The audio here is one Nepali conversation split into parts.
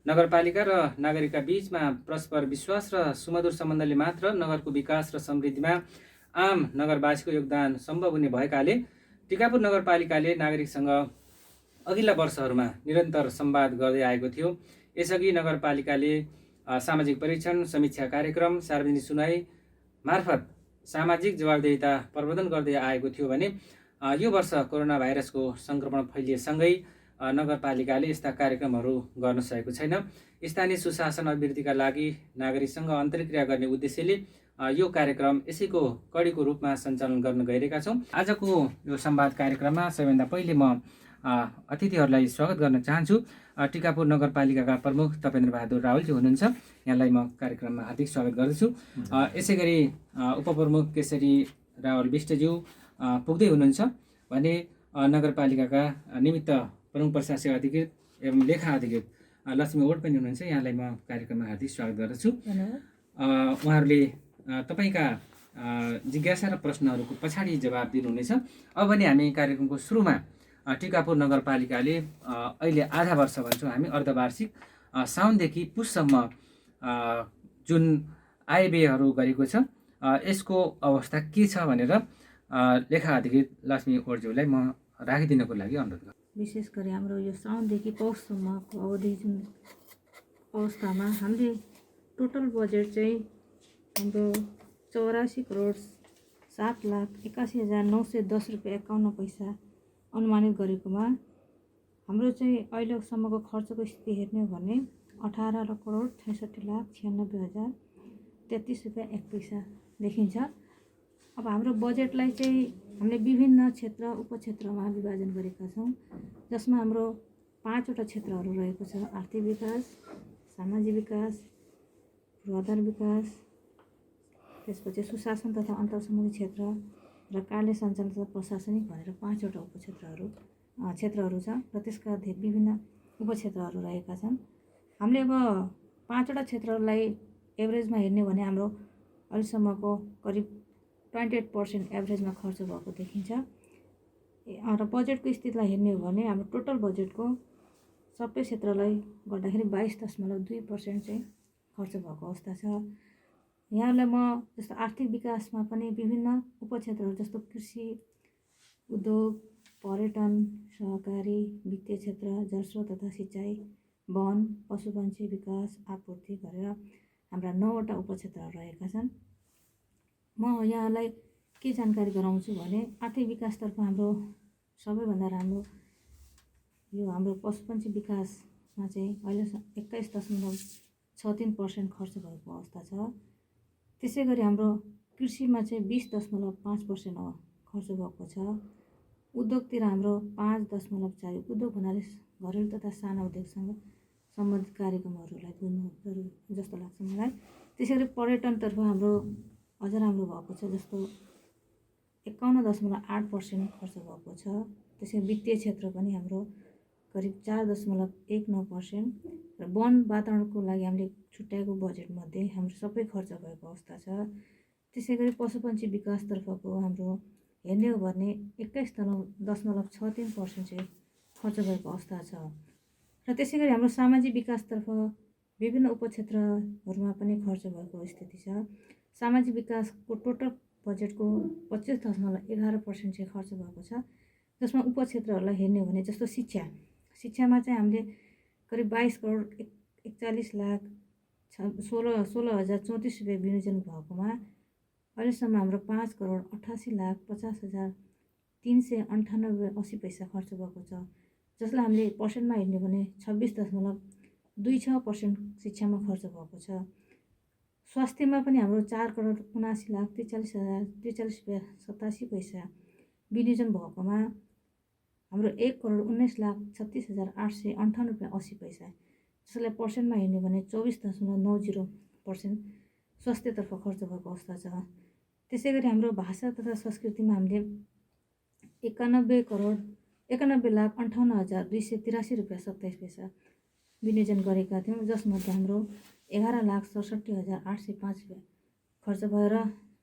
नगरपालिका र नागरिकका बीचमा परस्पर विश्वास र सुमधुर सम्बन्धले मात्र नगरको विकास र समृद्धिमा आम नगरवासीको योगदान सम्भव हुने भएकाले टिकापुर नगरपालिकाले नागरिकसँग अघिल्ला वर्षहरूमा निरन्तर संवाद गर्दै आएको थियो। यसअघि नगरपालिकाले सामाजिक परीक्षण, समीक्षा कार्यक्रम, सार्वजनिक सुनाई मार्फत सामाजिक जवाबदेहिता प्रवर्धन गर्दै आएको थियो भने यो वर्ष कोरोना भाइरसको सङ्क्रमण फैलिएसँगै नगरपालिकाले यस्ता कार्यक्रमहरू गर्न सकेको छैन। स्थानीय सुशासन अभिवृद्धिका लागि नागरिकसँग अन्तर्क्रिया गर्ने उद्देश्यले यो कार्यक्रम यसैको कडीको रूपमा सञ्चालन गर्न गइरहेका छौँ। आजको यो संवाद कार्यक्रममा सबैभन्दा पहिले म अतिथिहरूलाई स्वागत गर्न चाहन्छु। टिकापुर नगरपालिकाका प्रमुख तपेन्द्र बहादुर रावलजी हुनुहुन्छ, यहाँलाई म कार्यक्रममा हार्दिक स्वागत गर्दछु। यसै गरी उपप्रमुख केशरी रावल विष्टज्यू पुग्दै हुनुहुन्छ भने नगरपालिकाका निमित्त प्रमुख प्रशासक अधिकृत एवं लेखा अधिकृत लक्ष्मी ओड पनि हुनुहुन्छ, यहाँलाई म कार्यक्रममा हार्दिक स्वागत गर्दछु। उहाँहरूले तपाईँका जिज्ञासा र प्रश्नहरूको पछाडि जवाब दिनुहुनेछ। अब भने हामी कार्यक्रमको सुरुमा टिकापुर नगरपालिकाले अहिले आधा वर्ष भन्छौँ हामी, अर्धवार्षिक साउनदेखि पुससम्म जुन आयव्ययहरू गरेको छ यसको अवस्था के छ भनेर लेखा अधिकृत लक्ष्मी ओडज्यूलाई म राखिदिनको लागि अनुरोध गर्छु। विशेष गरी हाम्रो यो साउनदेखि पौषसम्मको अवधि जुन अवस्थामा हामीले टोटल बजेट चाहिँ हाम्रो 84 करोड 7,81,910 रुपियाँ 51 पैसा अनुमानित गरेकोमा हाम्रो चाहिँ अहिलेसम्मको खर्चको स्थिति हेर्ने हो भने 18 करोड 66,96,033 रुपियाँ 1 पैसा देखिन्छ। अब हाम्रो बजेटलाई चाहिँ हामीले विभिन्न क्षेत्र उपक्षेत्रमा विभाजन गरेका छौँ, जसमा हाम्रो 5वटा क्षेत्रहरू रहेको छ। आर्थिक विकास, सामाजिक विकास, पूर्वाधार विकास, त्यसपछि सुशासन तथा अन्तर्सम्बन्धी क्षेत्र र कार्य सञ्चालन तथा प्रशासनिक भनेर 5वटा क्षेत्रहरू छ र त्यसका विभिन्न उपक्षेत्रहरू रहेका छन्। हामीले अब 5वटा क्षेत्रहरूलाई एभरेजमा हेर्ने भने हाम्रो अहिलेसम्मको करिब 28% एभरेजमा खर्च भएको देखिन्छ। र बजेटको स्थितिलाई हेर्ने हो भने हाम्रो टोटल बजेटको सबै क्षेत्रलाई गर्दाखेरि 22.2% चाहिँ खर्च भएको अवस्था छ। यहाँलाई म जस्तो आर्थिक विकासमा पनि विभिन्न उपक्षेत्रहरू जस्तो कृषि, उद्योग, पर्यटन, सहकारी, वित्तीय क्षेत्र, जलस्रोत तथा सिँचाइ, वन, पशुपन्छी विकास, आपूर्ति गरेर हाम्रा 9वटा उपक्षेत्रहरू रहेका छन्। म यहाँलाई के जानकारी गराउँछु भने आर्थिक विकासतर्फ हाम्रो सबैभन्दा राम्रो यो हाम्रो पशुपन्छी विकासमा चाहिँ अहिले 21.63% खर्च भएको अवस्था छ। त्यसै गरी हाम्रो कृषिमा चाहिँ 20.5% खर्च भएको छ। उद्योगतिर हाम्रो 5.4, उद्योग भन्नाले घरेलु तथा साना उद्योगसँग सम्बन्धित कार्यक्रमहरूलाई बुझ्नु जरुरी जस्तो लाग्छ मलाई। त्यसै गरी पर्यटनतर्फ हाम्रो अझ राम्रो भएको छ, जस्तो 51.8% खर्च भएको छ। त्यसै वित्तीय क्षेत्र पनि हाम्रो करिब 4.19% र वन वातावरणको लागि हामीले छुट्याएको बजेटमध्ये हाम्रो सबै खर्च भएको अवस्था छ। त्यसै गरी पशुपन्छी विकासतर्फको हाम्रो हेर्ने हो भने 21.63% चाहिँ खर्च भएको अवस्था छ। र त्यसै गरी हाम्रो सामाजिक विकासतर्फ विभिन्न उपक्षेत्रहरूमा पनि खर्च भएको स्थिति छ। सामाजिक विकासको टोटल बजेटको 25.11% चाहिँ खर्च भएको छ, जसमा उपक्षेत्रहरूलाई हेर्ने हो भने जस्तो शिक्षामा चाहिँ हामीले करिब 22 करोड 41,16,034 रुपियाँ विनियोजन भएकोमा अहिलेसम्म हाम्रो 5 करोड 88,50,398.80 पैसा खर्च भएको छ, जसलाई हामीले पर्सेन्टमा हेर्ने भने 26.26% शिक्षामा खर्च भएको छ। स्वास्थ्यमा पनि हाम्रो 4 करोड 79,43,043 रुपियाँ 87 पैसा विनियोजन भएकोमा हाम्रो 1 करोड 19,36,858 रुपियाँ 80 पैसा, जसलाई पर्सेन्टमा हेर्ने भने 24.90% स्वास्थ्यतर्फ खर्च भएको अवस्था छ। त्यसै गरी हाम्रो भाषा तथा संस्कृतिमा हामीले 91 करोड 91,58,283 रुपियाँ 27 पैसा विनियोजन गरेका थियौँ, जसमध्ये हाम्रो 11,67,805 रुपियाँ खर्च भएर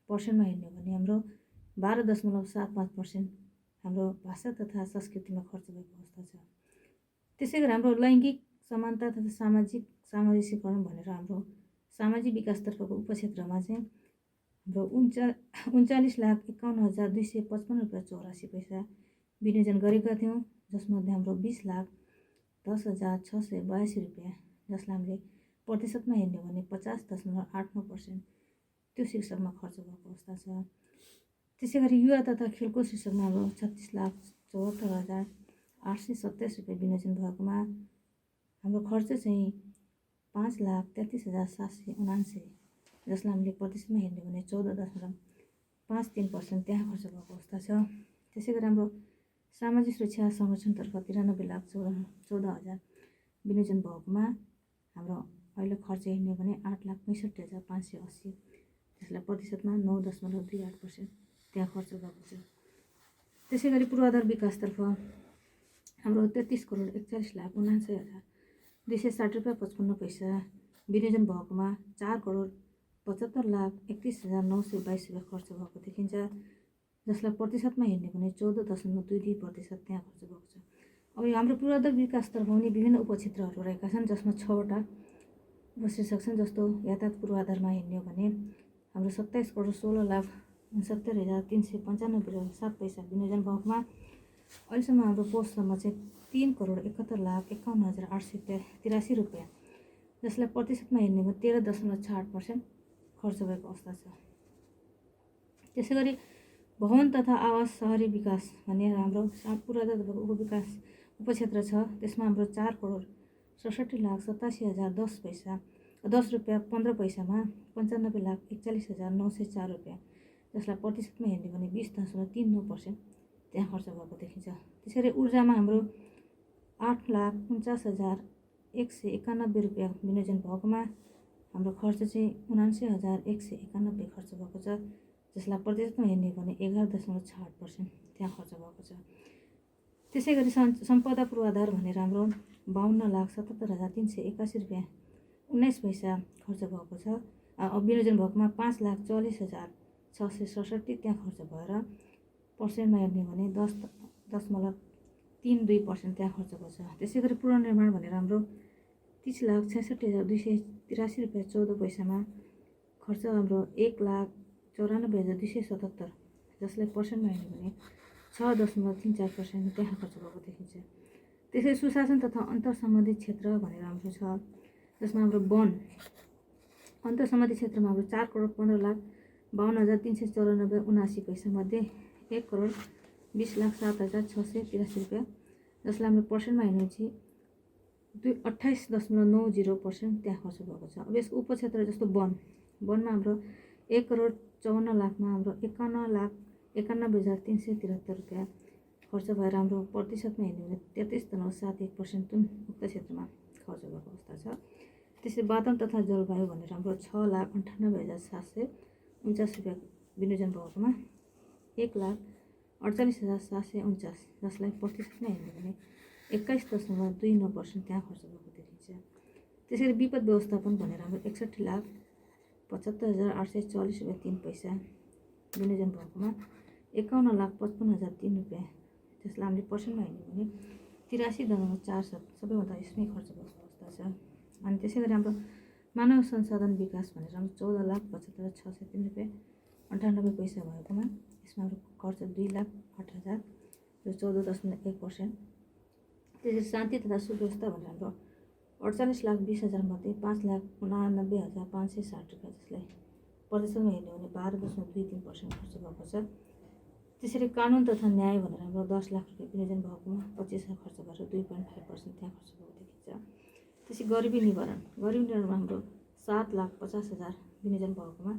पर्सेन्टमा हेर्ने हो भने हाम्रो 12.75% हाम्रो भाषा तथा संस्कृतिमा खर्च भएको अवस्था छ। त्यसै गरी हाम्रो लैङ्गिक समानता तथा सामाजिक समावेशीकरण भनेर हाम्रो सामाजिक विकासतर्फको उपक्षेत्रमा चाहिँ हाम्रो 39,51,255 रुपियाँ 84 पैसा विनियोजन गरेका थियौँ, जसमध्ये हाम्रो 20,10,682 रुपियाँ, जसलाई हामीले प्रतिशतमा हेर्ने हो भने 50.89% त्यो शीर्षकमा खर्च भएको अवस्था छ। त्यसै गरी युवा तथा खेलकुद शीर्षकमा हाम्रो 36,74,827 रुपियाँ विनियोजन भएकोमा हाम्रो खर्च चाहिँ 5,33,779, जसलाई हामीले प्रतिशतमा हेर्ने भने 14.53% त्यहाँ खर्च भएको अवस्था छ। त्यसै गरी हाम्रो सामाजिक सुरक्षा संरक्षणतर्फ 93,14,000 विनियोजन भएकोमा हाम्रो अहिले खर्च हेर्ने भने 8,65,580, जसलाई प्रतिशतमा 9.28% त्यहाँ खर्च भएको छ। त्यसै गरी पूर्वाधार विकासतर्फ हाम्रो 33,41,79,260 रुपियाँ 55 पैसा विनियोजन भएकोमा 4,75,31,922 रुपियाँ खर्च भएको देखिन्छ, जसलाई प्रतिशतमा हेर्ने भने 14.22% त्यहाँ खर्च भएको छ। अब हाम्रो पूर्वाधार विकासतर्फ पनि विभिन्न उपक्षेत्रहरू रहेका छन्, जसमा 6वटा उपशीर्षक छन्। जस्तो यातायात पूर्वाधारमा हेर्ने हो भने हाम्रो 27,16,69,395.7 पैसा विनियोजन भएकोमा अहिलेसम्म हाम्रो पोस्टसम्म चाहिँ 3,71,51,883 रुपियाँ, जसलाई प्रतिशतमा हेर्ने हो 13.68% खर्च भएको अवस्था छ। त्यसै गरी भवन तथा आवास शहरी विकास भन्ने हाम्रो पूर्वाधार उपविकास उपक्षेत्र छ। त्यसमा हाम्रो 4,67,87,010 रुपियाँ 15 पैसामा 95,41,904 रुपियाँ, जसलाई प्रतिशतमा हेर्ने भने 20.39% त्यहाँ खर्च भएको देखिन्छ। त्यसरी ऊर्जामा हाम्रो 8,49,191 रुपियाँ विनियोजन भएकोमा हाम्रो खर्च चाहिँ 79,191 खर्च भएको छ, जसलाई प्रतिशतमा हेर्ने भने 11.68% त्यहाँ खर्च भएको छ। त्यसै गरी सम्पदा पूर्वाधार भनेर हाम्रो 52,77,381 रुपियाँ 19 पैसा खर्च भएको छ। विनियोजन भएकोमा 5,40,667 त्यहाँ खर्च भएर पर्सेन्टमा हेर्ने भने 10.32% त्यहाँ खर्च भएको छ। त्यसै गरी पुनर्निर्माण भनेर हाम्रो 30,66,283 रुपियाँ 14 पैसामा खर्च हाम्रो 1,94,277, जसलाई पर्सेन्टमा हेर्ने भने 6.34% त्यहाँ खर्च भएको देखिन्छ। त्यसै सुशासन तथा अन्तर सम्बन्धित क्षेत्र भनेर हाम्रो छ, जसमा हाम्रो वन अन्तर सम्बन्धित क्षेत्रमा हाम्रो 4,15,52,394.79 पैसा मध्ये 1,20,07,683 रुपियाँ, जसलाई हाम्रो पर्सेन्टमा हेर्ने चाहिँ 28.90% त्यहाँ खर्च भएको छ। अब यसको उपक्षेत्र जस्तो वनमा हाम्रो 1,54,00,000मा हाम्रो 51,91,373 रुपियाँ खर्च भएर हाम्रो प्रतिशतमा हेर्ने भने 33.71% उक्त क्षेत्रमा खर्च भएको अवस्था छ। त्यसै वातावरण तथा जलवायु भनेर हाम्रो 6,98,749 रुपियाँ विनियोजन भएकोमा 1,48,749, जसलाई प्रतिशतमा हेर्ने भने 21.29% त्यहाँ खर्च भएको देखिन्छ। त्यसरी विपद व्यवस्थापन भनेर हाम्रो 61,75,840 रुपियाँ 3 पैसा विनियोजन भएकोमा 51,55,003 रुपियाँ, जसलाई हामीले पर्सेन्टमा हेर्ने भने 83.47 सबैभन्दा यसमै खर्च भएको अवस्था छ। अनि त्यसै गरी हाम्रो मानव संसाधन विकास भनेर हाम्रो 14,75,603 रुपियाँ 98 पैसा भएकोमा यसमा हाम्रो खर्च 2,08,000 जो 14.1%। त्यसरी शान्ति तथा सुव्यवस्था भनेर हाम्रो 48,20,000 मध्ये 5,89,560 रुपियाँ, जसलाई प्रतिशतमा हेर्ने भने 12.23% खर्च भएको छ। त्यसरी कानुन तथा न्याय भनेर हाम्रो 10 लाख रुपियाँ विनियोजन भएकोमा 25,000 खर्च गरेर 2.5% त्यहाँ खर्च भएको देखिन्छ। त्यसै गरिबी निवारणमा हाम्रो 7,50,000 विनियोजन भएकोमा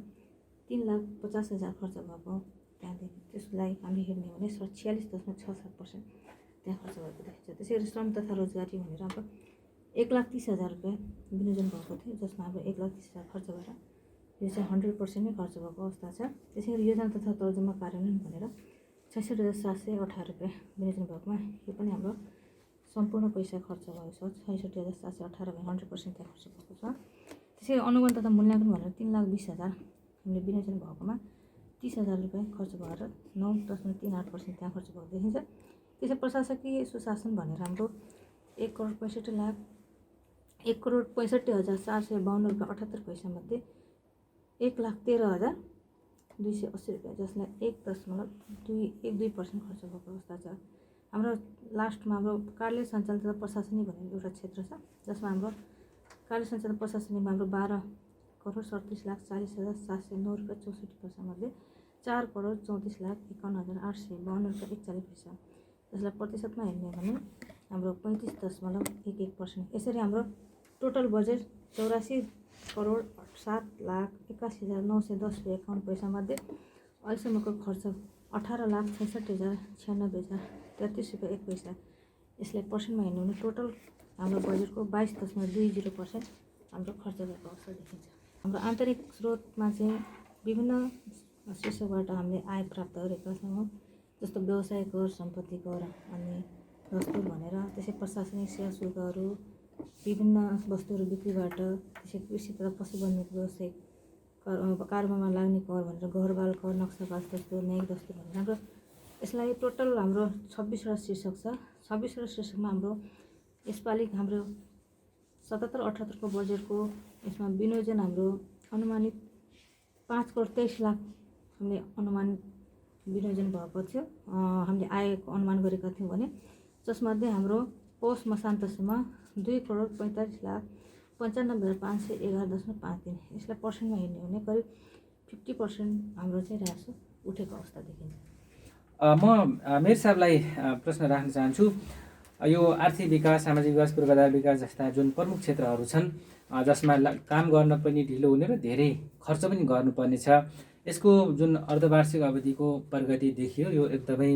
3,50,000 खर्च भएको त्यहाँदेखि त्यसलाई हामीले हेर्ने भने 46.67% त्यहाँ खर्च भएको देखिन्छ। त्यसै गरी श्रम तथा रोजगारी भनेर हाम्रो 1,30,000 रुपियाँ विनियोजन भएको थियो, जसमा हाम्रो 1,30,000 खर्च भएर यो चाहिँ 100% नै खर्च भएको अवस्था छ। त्यसै गरी योजना तथा तर्जुमा कार्यान्वयन भनेर 66,718 रुपियाँ विनियोजन भएकोमा यो पनि हाम्रो सम्पूर्ण पैसा खर्च भएको छ। 66,718 भने 100% त्यहाँ खर्च भएको छ। त्यसै गरी अनुगमन तथा मूल्याङ्कन भनेर 3,20,000 हामीले विनियोजन भएकोमा 30,000 रुपियाँ खर्च भएर 9.38% त्यहाँ खर्च भएको देखिन्छ। त्यसै प्रशासकीय सुशासन भनेर हाम्रो 1,65,00,000 1,65,452 मध्ये 1,13,280 रुपियाँ, जसलाई 1.12% खर्च भएको अवस्था छ। हाम्रो लास्टमा हाम्रो कार्यालय सञ्चालन तथा प्रशासनिक भन्ने एउटा क्षेत्र छ, जसमा हाम्रो कार्यालय सञ्चालन प्रशासनिकमा हाम्रो 12,37,40,709 रुपियाँ 64 पैसा मध्ये 4,34,51,852 रुपियाँ 41 पैसा, जसलाई प्रतिशतमा हेर्ने भने हाम्रो 35.11%। यसरी हाम्रो टोटल बजेट 84,07,81,910 रुपियाँ 51 पैसा मध्ये अहिलेसम्मको खर्च 18,66,96,33 रुपियाँ 1 पैसा। यसलाई पर्सेन्टमा हेर्ने भने टोटल हाम्रो बजेटको 22.20% हाम्रो खर्च भएको अवस्था देखिन्छ। हाम्रो आन्तरिक स्रोतमा चाहिँ विभिन्न शीर्षकबाट हामीले आय प्राप्त गरेका छौँ, जस्तो व्यवसाय कर, सम्पत्ति कर अनि दस्तुर भनेर, त्यसै प्रशासनिक सेवा शुल्कहरू, विभिन्न वस्तुहरू बिक्रीबाट, त्यसै कृषि तथा पशुवन्यको व्यवसायिक कारोबारमा लाग्ने कर भनेर घरबाल कर, नक्साबाज दस्तुर, न्यायिक दस्तुर भनेर हाम्रो यसलाई टोटल हाम्रो 26वटा शीर्षक छ। 26वटा शीर्षकमा हाम्रो यसपालि हाम्रो 77-78 को बजेटको यसमा विनियोजन हाम्रो अनुमानित 5,23,00,000 हामीले अनुमानित विनियोजन भएको थियो। हामीले आएको अनुमान गरेका थियौँ भने, जसमध्ये हाम्रो पौष मसान्तसम्म 2,45,95,511.53। यसलाई पर्सेन्टमा हेर्ने हो भने करिब 50% हाम्रो चाहिँ राजस्व उठेको अवस्था देखिन्छ। म मेयर साहबलाई प्रश्न राख्न चाहन्छु। यो आर्थिक विकास, सामाजिक विकास, पूर्वाधार विकास जस्ता जुन प्रमुख क्षेत्रहरू छन्, जसमा काम गर्न पनि ढिलो हुने र धेरै खर्च पनि गर्नुपर्ने छ, यसको जुन अर्धवार्षिक अवधिको प्रगति देखियो यो एकदमै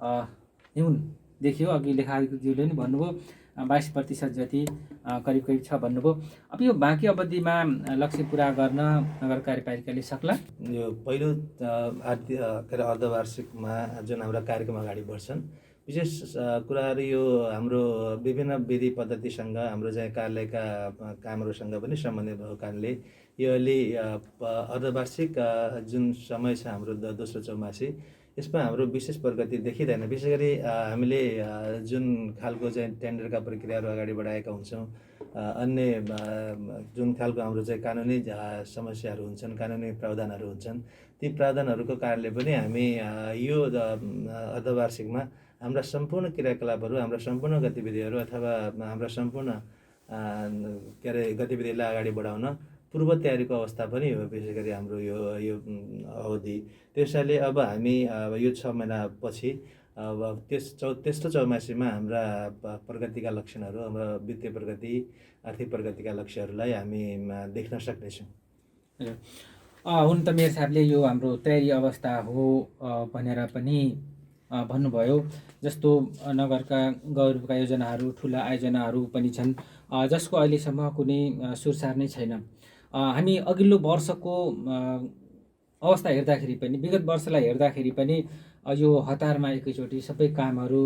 न्यून देखियो। अघि लेखायुले नि भन्नुभयो 22% जति करिब छ भन्नुभयो। अब यो बाँकी अवधिमा लक्ष्य पुरा गर्न नगर कार्यपालिकाले सक्ला? यो पहिलो अर्धवार्षिकमा जुन हाम्रा कार्यक्रम अगाडि बढ्छन्, विशेष कुराहरू यो हाम्रो विभिन्न विधि पद्धतिसँग, हाम्रो चाहिँ कार्यालयका कामहरूसँग पनि सम्बन्धित भएको कारणले यो अलि अर्धवार्षिक जुन समय छ हाम्रो दोस्रो चौमासी, यसमा हाम्रो विशेष प्रगति देखिँदैन। विशेष गरी हामीले जुन खालको चाहिँ टेन्डरका प्रक्रियाहरू अगाडि बढाएका हुन्छौँ, अन्य जुन खालको हाम्रो चाहिँ कानुनी समस्याहरू हुन्छन्, कानुनी प्रावधानहरू हुन्छन्, ती प्रावधानहरूको कारणले पनि हामी यो अर्धवार्षिकमा हाम्रा सम्पूर्ण क्रियाकलापहरू, हाम्रा सम्पूर्ण गतिविधिहरू अथवा हाम्रा सम्पूर्ण गतिविधिलाई अगाडि बढाउन पूर्व तयारीको अवस्था पनि हो विशेष गरी हाम्रो यो अवधि। त्यसैले अब हामी यो 6 महिनापछि अब तेस्रो चौमासीमा हाम्रा प्रगतिका लक्षणहरू, हाम्रो वित्तीय प्रगति, आर्थिक प्रगतिका लक्ष्यहरूलाई हामी देख्न सक्नेछौँ। हुन त मेयर साहबले यो हाम्रो तयारी अवस्था हो भनेर पनि भन्नुभयो। जस्तो नगरका गौरवका योजनाहरू, ठुला आयोजनाहरू पनि छन्, जसको अहिलेसम्म कुनै सुरसार नै छैन। हामी अघिल्लो वर्षको अवस्था हेर्दाखेरि पनि, विगत वर्षलाई हेर्दाखेरि पनि यो हतारमा एकैचोटि सबै कामहरू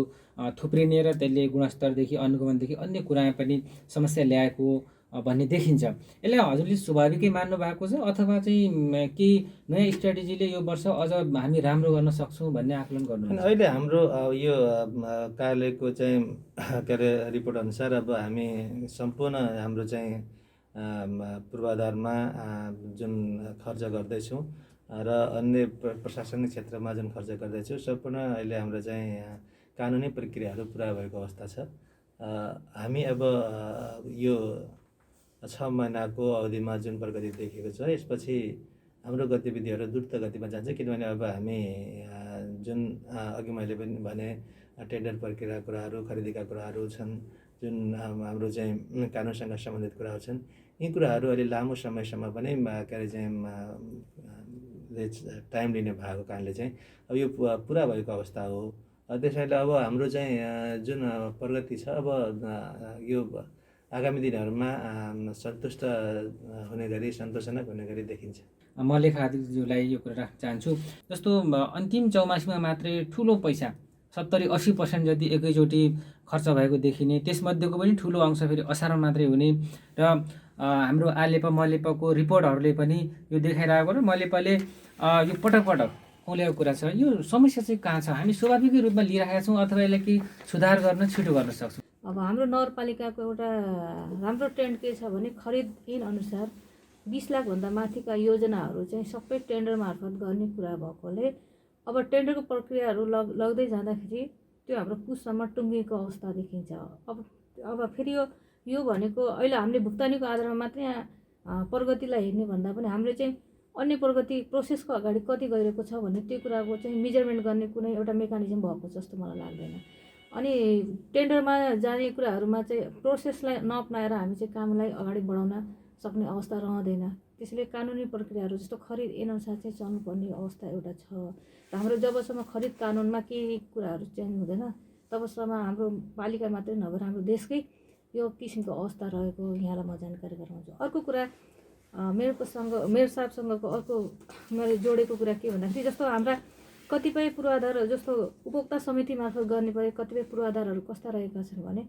थुप्रिने र त्यसले गुणस्तरदेखि अनुगमनदेखि अन्य कुरामा पनि समस्या ल्याएको भन्ने देखिन्छ। यसलाई हजुरले स्वाभाविकै मान्नु भएको छ अथवा चाहिँ केही नयाँ स्ट्राटेजीले यो वर्ष अझ हामी राम्रो गर्न सक्छौँ भन्ने आकलन गर्नुहुन्छ? अहिले हाम्रो यो कार्यालयको चाहिँ रिपोर्ट अनुसार अब हामी सम्पूर्ण हाम्रो चाहिँ पूर्वाधारमा जुन खर्च गर्दैछौँ र अन्य प्रशासनिक क्षेत्रमा जुन खर्च गर्दैछौँ, सम्पूर्ण अहिले हाम्रो चाहिँ कानुनी प्रक्रियाहरू पुरा भएको अवस्था छ। हामी अब यो 6 महिनाको अवधिमा जुन प्रगति देखेको छ, यसपछि हाम्रो गतिविधिहरू द्रुत गतिमा जान्छ। किनभने अब हामी जुन अघि मैले पनि भने टेन्डर प्रक्रिया कुराहरू, खरिदीका कुराहरू छन्, जुन हाम्रो चाहिँ कानुनसँग सम्बन्धित कुराहरू छन्, यी कुराहरू अलि लामो समयसम्म पनि टाइम लिने भएको कारणले चाहिँ अब यो पुरा भएको अवस्था हो। त्यसैले अब हाम्रो चाहिँ जुन प्रगति छ, अब यो आगामी दिनहरूमा सन्तुष्ट हुने गरी, सन्तोषजनक हुने गरी देखिन्छ। म लेखाधिज्यूलाई यो कुरा राख्न चाहन्छु। जस्तो अन्तिम चौमासीमा मात्रै ठुलो पैसा 70-80% जति एकैचोटि खर्च भएको देखिने, त्यसमध्येको पनि ठुलो अंश फेरि असारमा मात्रै हुने र हाम्रो आलेपा मलेपाको रिपोर्टहरूले पनि यो देखाइरहेको र मलेपाले यो पटक पटक औल्याएको कुरा छ। यो समस्या चाहिँ कहाँ छ? हामी स्वाभाविकै रूपमा लिइरहेका छौँ अथवा यसलाई केही सुधार गर्न छिटो गर्न सक्छौँ? अब हाम्रो नगरपालिकाको एउटा राम्रो ट्रेन्ड के छ भने खरिद ऐन अनुसार 20 लाखभन्दा माथिका योजनाहरू चाहिँ सबै टेन्डर मार्फत गर्ने कुरा भएकोले अब टेन्डरको प्रक्रियाहरू लग्दै जाँदाखेरि त्यो हाम्रो पुससम्म टुङ्गिएको अवस्था देखिन्छ। अब फेरि यो भनेको अहिले हामीले भुक्तानीको आधारमा मात्रै प्रगतिलाई हेर्ने भन्दा पनि हामीले चाहिँ अन्य प्रगति प्रोसेसको अगाडि कति गइरहेको छ भन्ने त्यो कुराको चाहिँ मेजरमेन्ट गर्ने कुनै एउटा मेकानिजम भएको जस्तो मलाई लाग्दैन। अनि टेन्डरमा जाने कुराहरूमा चाहिँ प्रोसेसलाई नअपनाएर हामी चाहिँ कामलाई अगाडि बढाउन सक्ने अवस्था रहँदैन। त्यसैले कानुनी प्रक्रियाहरू जस्तो खरिद ऐनअनुसार चाहिँ चल्नुपर्ने अवस्था एउटा छ र हाम्रो जबसम्म खरिद कानुनमा केही कुराहरू चेन्ज हुँदैन तबसम्म हाम्रो पालिका मात्रै नभएर हाम्रो देशकै यो किसिमको अवस्था रहेको यहाँलाई म जानकारी गराउँछु। अर्को कुरा मेरो साहबसँगको अर्को मैले जोडेको कुरा के भन्दाखेरि जस्तो हाम्रा कतिपय पूर्वाधारहरू जस्तो उपभोक्ता समिति मार्फत गर्ने परे कतिपय पूर्वाधारहरू कस्ता रहेका छन् भने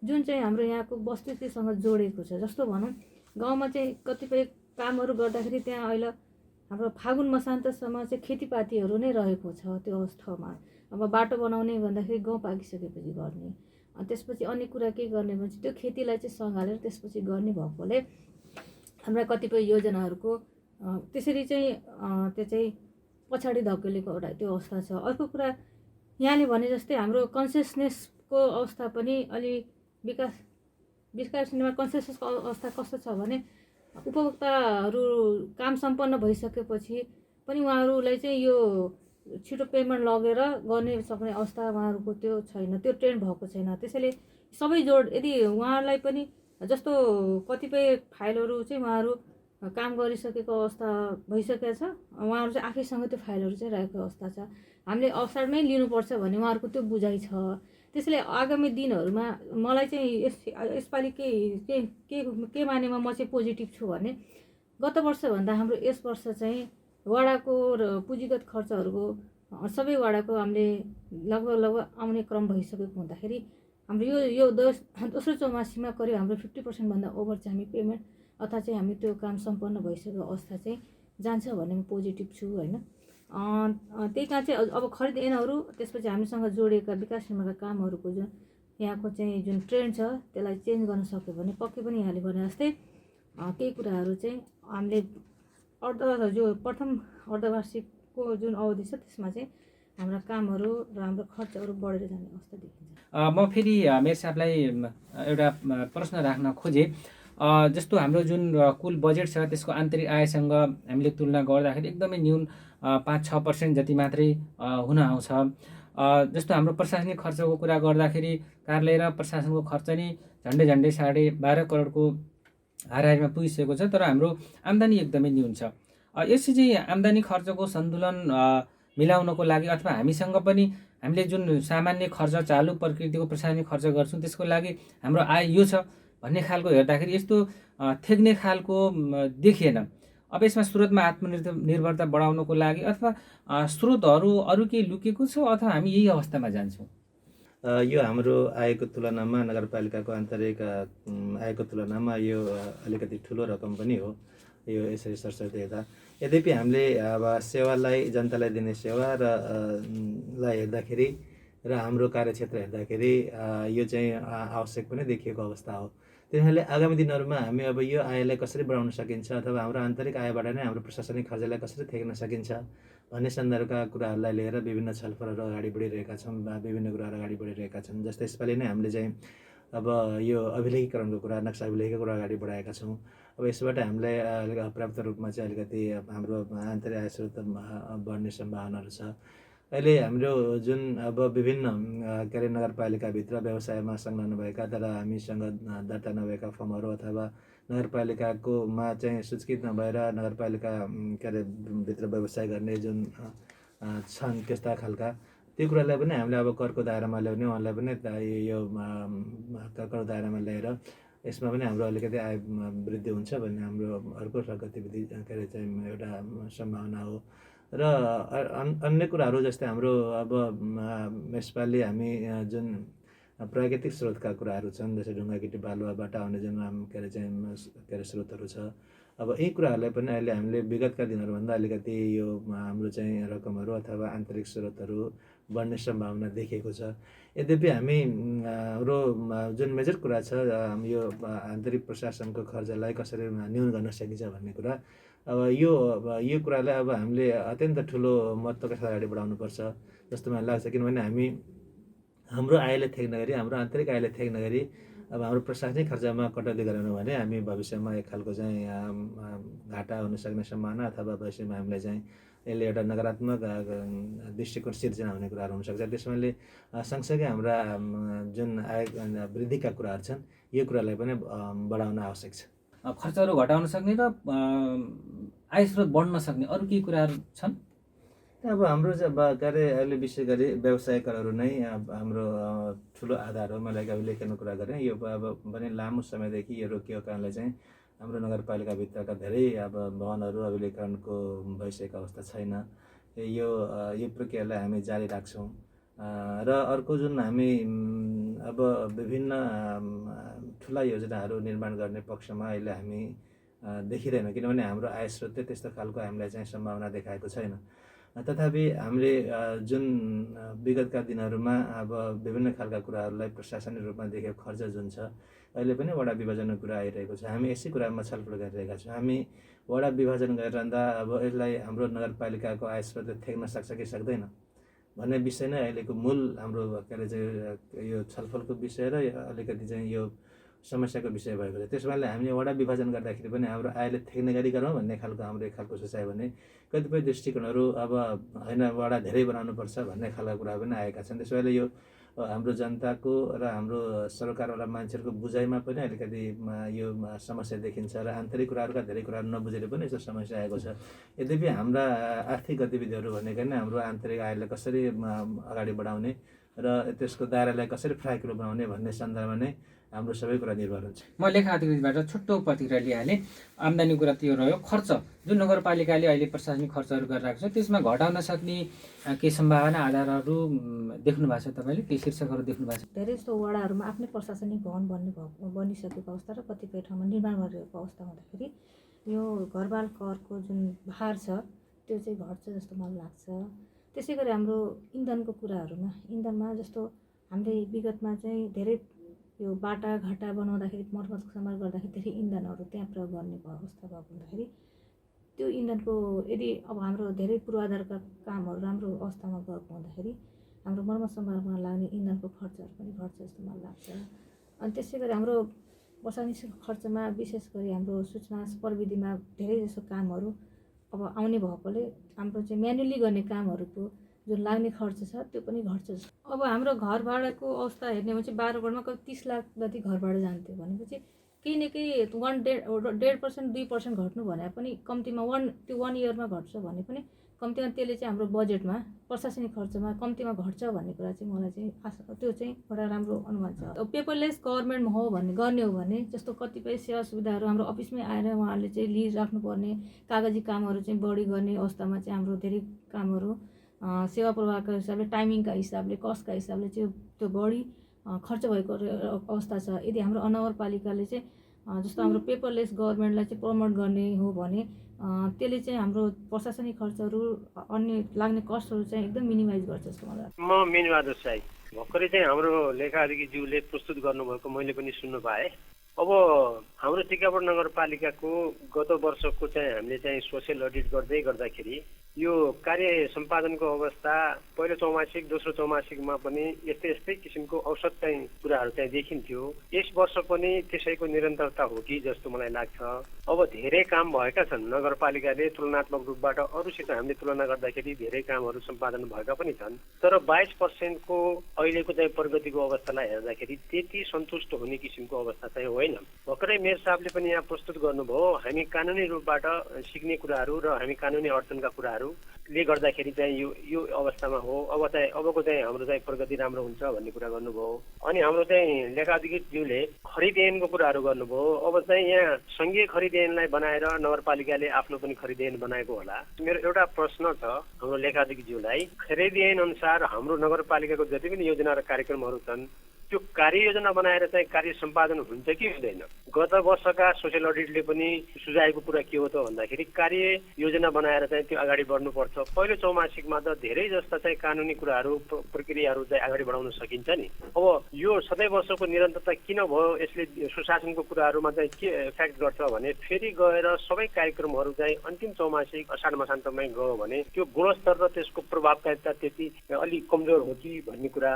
जुन चाहिँ हाम्रो यहाँको वस्तुस्थितिसँग जोडेको छ। जस्तो भनौँ गाउँमा चाहिँ कतिपय कामहरू गर्दाखेरि त्यहाँ अहिले हाम्रो फागुन मसान्तसम्म चाहिँ खेतीपातीहरू नै रहेको छ। त्यो अवस्थामा अब बाटो बनाउने भन्दाखेरि गहुँ पाकिसकेपछि गर्ने, अनि त्यसपछि अन्य कुरा के गर्ने भने त्यो खेतीलाई चाहिँ सँगालेर त्यसपछि गर्ने भएकोले हाम्रा कतिपय योजनाहरूको त्यसरी चाहिँ त्यो चाहिँ पछाडि धकेलेको एउटा त्यो अवस्था छ। अर्को कुरा यहाँले भने जस्तै हाम्रो कन्सियसनेसको अवस्था पनि अलि विकासमा कन्सियसनेसको अवस्था कस्तो छ भने उपभोक्ताहरू काम सम्पन्न भइसकेपछि पनि उहाँहरूलाई चाहिँ यो छिटो पेमेन्ट लगेर गर्ने सक्ने अवस्था उहाँहरूको त्यो छैन, त्यो ट्रेन्ड भएको छैन। त्यसैले सबै जोड यदि उहाँहरूलाई पनि जस्तो कतिपय फाइलहरू चाहिँ उहाँहरू काम गरिसकेको अवस्था भइसकेको छ, उहाँहरू चाहिँ आफैसँग त्यो फाइलहरू चाहिँ राखेको अवस्था छ। हामीले अवसरमै लिनुपर्छ भन्ने उहाँहरूको त्यो बुझाइ छ। त्यसैले आगामी दिनहरूमा मलाई चाहिँ यसपालि के मानेमा म चाहिँ पोजिटिभ छु भने गत वर्षभन्दा हाम्रो यस वर्ष चाहिँ वडाको र पुँजीगत खर्चहरूको सबै वडाको हामीले लगभग आउने क्रम भइसकेको हुँदाखेरि हाम्रो यो दोस्रो चौमासीमा करिब हाम्रो 50% भन्दा ओभर चाहिँ हामी पेमेन्ट अथवा चाहिँ हामी त्यो काम सम्पन्न भइसकेको अवस्था चाहिँ जान्छ भन्ने म पोजिटिभ छु होइन। त्यही कारण चाहिँ अब खरिद ऐनहरू त्यसपछि हामीसँग जोडिएका विकास निर्माणका कामहरूको जुन यहाँको चाहिँ जुन ट्रेन्ड छ त्यसलाई चेन्ज गर्न सक्यो भने पक्कै पनि यहाँले भने जस्तै केही कुराहरू चाहिँ हामीले जो प्रथम अर्धवार्षिकको जुन अवधि छ त्यसमा चाहिँ हाम्रा कामहरू र हाम्रो खर्चहरू बढेर जाने अवस्था देखिन्छ। म फेरि मेरो साहबलाई एउटा प्रश्न राख्न खोजेँ। जस्तो हाम्रो जुन कुल बजेट छ त्यसको आन्तरिक आयसँग हामीले तुलना गर्दाखेरि एकदमै न्यून 5-6% जति मात्रै हुन आउँछ। जस्तो हाम्रो प्रशासनिक खर्चको कुरा गर्दाखेरि कार्यालय र प्रशासनको खर्च नै झन्डै 12.5 करोडको हाराहारीमा पुगिसकेको छ, तर हाम्रो आम्दानी एकदमै न्यून छ। यसै चाहिँ आम्दानी खर्चको सन्तुलन मिलाउनको लागि अथवा हामीसँग पनि हामीले जुन सामान्य खर्च चालु प्रकृतिको प्रशासनिक खर्च गर्छौँ त्यसको लागि हाम्रो आय यो छ भन्ने खालको हेर्दाखेरि यस्तो थेग्ने खालको देखिएन। अब यसमा स्रोतमा आत्मनिर्भरता बढाउनको लागि अथवा स्रोतहरू अरू केही लुकेको छ अथवा हामी यही अवस्थामा जान्छौँ? यो हाम्रो आयको तुलनामा नगरपालिकाको आन्तरिक आयको तुलनामा यो अलिकति ठुलो रकम पनि हो यो यसरी सरस्वती हेर्दा। यद्यपि हामीले अब सेवालाई जनतालाई दिने सेवा र लाई हेर्दाखेरि र हाम्रो कार्यक्षेत्र हेर्दाखेरि यो चाहिँ आवश्यक पनि देखिएको अवस्था हो। त्यसैले आगामी दिनहरूमा हामी अब यो आयलाई कसरी बढाउन सकिन्छ अथवा हाम्रो आन्तरिक आयबाट नै हाम्रो प्रशासनिक खर्चलाई कसरी थेग्न सकिन्छ भन्ने सन्दर्भका कुराहरूलाई लिएर विभिन्न छलफलहरू अगाडि बढिरहेका छौँ, विभिन्न कुराहरू अगाडि बढिरहेका छन्। जस्तै यसपालि नै हामीले चाहिँ अब यो अभिलेखीकरणको कुरा, नक्सा अभिलेखीको कुरा अगाडि बढाएका छौँ। अब यसबाट हामीलाई पर्याप्त रूपमा चाहिँ अलिकति हाम्रो आन्तरिक आय स्रोत बढ्ने सम्भावनाहरू छ। अहिले हाम्रो जुन अब विभिन्न के अरे नगरपालिकाभित्र व्यवसायमा संलग्न भएका तर हामीसँग दर्ता नभएका फर्महरू अथवा नगरपालिकाकोमा चाहिँ सूचीकृत नभएर नगरपालिका के अरे भित्र व्यवसाय गर्ने जुन छन् त्यस्ता खालका त्यो कुरालाई पनि हामीले अब करको दायरामा ल्याउने उहाँलाई पनि यो करको दायरामा ल्याएर यसमा पनि हाम्रो अलिकति आय वृद्धि हुन्छ भन्ने हाम्रो अर्को गतिविधि के अरे चाहिँ एउटा सम्भावना हो। र अन्य कुराहरू जस्तै हाम्रो अब यसपालि हामी जुन प्राकृतिक स्रोतका कुराहरू छन् जस्तै ढुङ्गा गिटी बालुवाबाट आउने जुन के अरे चाहिँ के अरे स्रोतहरू छ, अब यी कुराहरूलाई पनि अहिले हामीले विगतका दिनहरूभन्दा अलिकति यो हाम्रो चाहिँ रकमहरू अथवा आन्तरिक स्रोतहरू बढ्ने सम्भावना देखिएको छ। यद्यपि हामी हाम्रो जुन मेजर कुरा छ यो आन्तरिक प्रशासनको खर्चलाई कसरी न्यून गर्न सकिन्छ भन्ने कुरा, अब यो कुरालाई अब हामीले अत्यन्त ठुलो महत्त्वका साथ अगाडि बढाउनुपर्छ जस्तो मलाई लाग्छ। किनभने हामी हाम्रो आयले ठेक नगरी, हाम्रो आन्तरिक आयले ठेक नगरी अब हाम्रो प्रशासनिक खर्चमा कटौती गराउनु भने हामी भविष्यमा एक खालको चाहिँ घाटा हुन सक्ने सम्भावना अथवा भविष्यमा हामीलाई चाहिँ यसले एउटा नकारात्मक दृष्टिकोण सिर्जना हुने कुराहरू हुनसक्छ। त्यसैले सँगसँगै हाम्रा जुन आय वृद्धिका कुराहरू छन् यो कुरालाई पनि बढाउन आवश्यक छ। खर्चहरू घटाउन सक्ने र आय स्रोत बढ्न सक्ने अरू केही कुराहरू छन्? अब हाम्रो चाहिँ के अरे अहिले विशेष गरी व्यवसाय करहरू नै हाम्रो ठुलो आधार हो। मैले अभिलेखनको कुरा गरेँ, यो अब पनि लामो समयदेखि यो रोकिएको कारणले चाहिँ हाम्रो नगरपालिकाभित्रका धेरै अब भवनहरू अभिलेखनको भइसकेको अवस्था छैन। यो प्रक्रियालाई हामी जारी राख्छौँ। र अर्को जुन हामी अब विभिन्न ठुला योजनाहरू निर्माण गर्ने पक्षमा अहिले हामी देखिँदैनौँ, किनभने हाम्रो आय स्रोतले त्यस्तो खालको हामीलाई चाहिँ सम्भावना देखाएको छैन। तथापि हामीले जुन विगतका दिनहरूमा अब विभिन्न खालका कुराहरूलाई प्रशासनिक रूपमा देखेको खर्च जुन छ अहिले पनि वडा विभाजनको कुरा आइरहेको छ। हामी यसै कुरामा छलफल गरिरहेका छौँ। हामी वडा विभाजन गरिरहँदा अब यसलाई हाम्रो नगरपालिकाको आय स्रोतले ठेक्न सक्छ कि सक्दैन भन्ने विषय नै अहिलेको मूल हाम्रो के अरे चाहिँ यो छलफलको विषय र अलिकति चाहिँ यो समस्याको विषय भएको छ। त्यसो भए हामीले वडा विभाजन गर्दाखेरि पनि हाम्रो आयले ठेक्ने गरी गरौँ भन्ने खालको हाम्रो एक खालको सोचाइ भने कतिपय दृष्टिकोणहरू अब होइन वडा धेरै बनाउनुपर्छ भन्ने खालका कुराहरू पनि आएका छन्। त्यसो भए यो हाम्रो जनताको र हाम्रो सरकारवाला मान्छेहरूको बुझाइमा पनि अलिकति यो समस्या देखिन्छ र आन्तरिक कुराहरूका धेरै कुराहरू नबुझेर पनि यस्तो समस्या आएको छ। यद्यपि हाम्रा आर्थिक गतिविधिहरू भनेको नै हाम्रो आन्तरिक आयलाई कसरी अगाडि बढाउने र त्यसको दायरालाई कसरी फ्राकिलो बनाउने भन्ने सन्दर्भमा नै हाम्रो सबै कुरा निर्भर हुन्छ। म लेखा अधिकृतबाट छोटो प्रतिक्रिया लिइहालेँ। आम्दानी कुरा त्यो रह्यो। खर्च जुन नगरपालिकाले अहिले प्रशासनिक खर्चहरू गरिरहेको छ त्यसमा घटाउन सक्ने केही सम्भावना आधारहरू देख्नु भएको छ तपाईँले? केही शीर्षकहरू देख्नु भएको छ? धेरै जस्तो वडाहरूमा आफ्नै प्रशासनिक भवन बनिसकेको अवस्था र कतिपय ठाउँमा निर्माण गरिरहेको अवस्था हुँदाखेरि यो घरबाल करको जुन भार छ त्यो चाहिँ घट्छ जस्तो मलाई लाग्छ। त्यसै गरी हाम्रो इन्धनको कुराहरूमा, इन्धनमा जस्तो हामीले विगतमा चाहिँ धेरै यो बाटाघाटा बनाउँदाखेरि मर्मतको समार गर्दाखेरि धेरै इन्धनहरू त्यहाँ प्रयोग गर्ने अवस्था भएको हुँदाखेरि त्यो इन्धनको यदि अब हाम्रो धेरै पूर्वाधारका कामहरू राम्रो अवस्थामा गएको हुँदाखेरि हाम्रो मर्मत समारमा लाग्ने इन्धनको खर्चहरू पनि घट्छ जस्तो मलाई लाग्छ। अनि त्यसै गरी हाम्रो प्रशासनिक खर्चमा विशेष गरी हाम्रो सूचना प्रविधिमा धेरै जसो कामहरू अब आउने भएकोले हाम्रो चाहिँ म्यानुअली गर्ने कामहरूको जुन लाग्ने खर्च छ त्यो पनि घट्छ। अब हाम्रो घर भाडाको अवस्था हेर्ने हो भने चाहिँ 12 वडामा कति 30 लाख जति घर भाडा जान्थ्यो भनेपछि केही न केही 1.5% 2% घट्नु भने पनि कम्तीमा 1 इयरमा घट्छ भने पनि कम्तीमा त्यसले चाहिँ हाम्रो बजेटमा प्रशासनिक खर्चमा कम्तीमा घट्छ भन्ने कुरा चाहिँ मलाई चाहिँ आशा, त्यो चाहिँ एउटा राम्रो अनुमान छ। पेपरलेस गभर्मेन्ट हो भन्ने गर्ने हो भने जस्तो कतिपय सेवा सुविधाहरू हाम्रो अफिसमै आएर उहाँहरूले चाहिँ लिइराख्नुपर्ने कागजी कामहरू चाहिँ बढी गर्ने अवस्थामा चाहिँ हाम्रो धेरै कामहरू सेवा प्रवाहको हिसाबले, टाइमिङका हिसाबले, कस्टका हिसाबले चाहिँ त्यो बढी खर्च भएको अवस्था छ। यदि हाम्रो नगरपालिकाले चाहिँ जस्तो हाम्रो पेपरलेस गभर्मेन्टलाई चाहिँ प्रमोट गर्ने हो भने त्यसले चाहिँ हाम्रो प्रशासनिक खर्चहरू अन्य लाग्ने कस्टहरू चाहिँ एकदम मिनिमाइज गर्छ जस्तो मलाई लाग्छ। म मेनुबहादुर साई भर्खरै चाहिँ हाम्रो लेखा अधिकारीज्यूले प्रस्तुत गर्नुभएको मैले पनि सुन्नु पाएँ। अब हाम्रो टिकापुर नगरपालिकाको गत वर्षको चाहिँ हामीले चाहिँ सोसियल अडिट गर्दाखेरि यो कार्य सम्पादनको अवस्था पहिलो चौमासिक दोस्रो चौमासिकमा पनि यस्तै किसिमको औसत चाहिँ कुराहरू चाहिँ देखिन्थ्यो। यस वर्ष पनि त्यसैको निरन्तरता हो कि जस्तो मलाई लाग्छ। अब धेरै काम भएका छन्, नगरपालिकाले तुलनात्मक रूपबाट अरूसित हामीले तुलना गर्दाखेरि धेरै कामहरू सम्पादन भएका पनि छन्, तर 22% को अहिलेको चाहिँ प्रगतिको अवस्थालाई हेर्दाखेरि त्यति सन्तुष्ट हुने किसिमको अवस्था चाहिँ होइन। भर्खरै मेयर साहबले पनि यहाँ प्रस्तुत गर्नुभयो, हामी कानुनी रूपबाट सिक्ने कुराहरू र हामी कानुनी अडचनका कुराहरूले गर्दाखेरि चाहिँ यो अवस्थामा हो। अबको चाहिँ हाम्रो चाहिँ प्रगति राम्रो हुन्छ भन्ने कुरा गर्नुभयो। अनि हाम्रो चाहिँ लेखा अधिकारीज्यूले खरिद ऐनको कुराहरू गर्नुभयो। अब चाहिँ यहाँ सङ्घीय खरिद ऐनलाई बनाएर नगरपालिकाले आफ्नो पनि खरिद ऐन बनाएको होला। मेरो एउटा प्रश्न छ हाम्रो लेखा अधिकारीज्यूलाई, खरिद ऐन अनुसार हाम्रो नगरपालिकाको जति पनि योजना र कार्यक्रमहरू छन् त्यो कार्ययोजना बनाएर चाहिँ कार्य सम्पादन हुन्छ कि हुँदैन। गत वर्षका सोसियल अडिटले पनि सुझाएको कुरा के हो त भन्दाखेरि कार्ययोजना बनाएर चाहिँ त्यो अगाडि बढ्नुपर्छ। पहिलो चौमासिकमा त धेरै जस्ता चाहिँ कानुनी कुराहरू प्रक्रियाहरू चाहिँ अगाडि बढाउन सकिन्छ नि। अब यो 7 वर्षको निरन्तरता किन भयो, यसले सुशासनको कुराहरूमा चाहिँ के इफेक्ट गर्छ भने फेरि गएर सबै कार्यक्रमहरू चाहिँ अन्तिम चौमासिक असाढ मसान्तमै गयो भने त्यो गुणस्तर र त्यसको प्रभावकारिता त्यति अलिक कमजोर हो कि भन्ने कुरा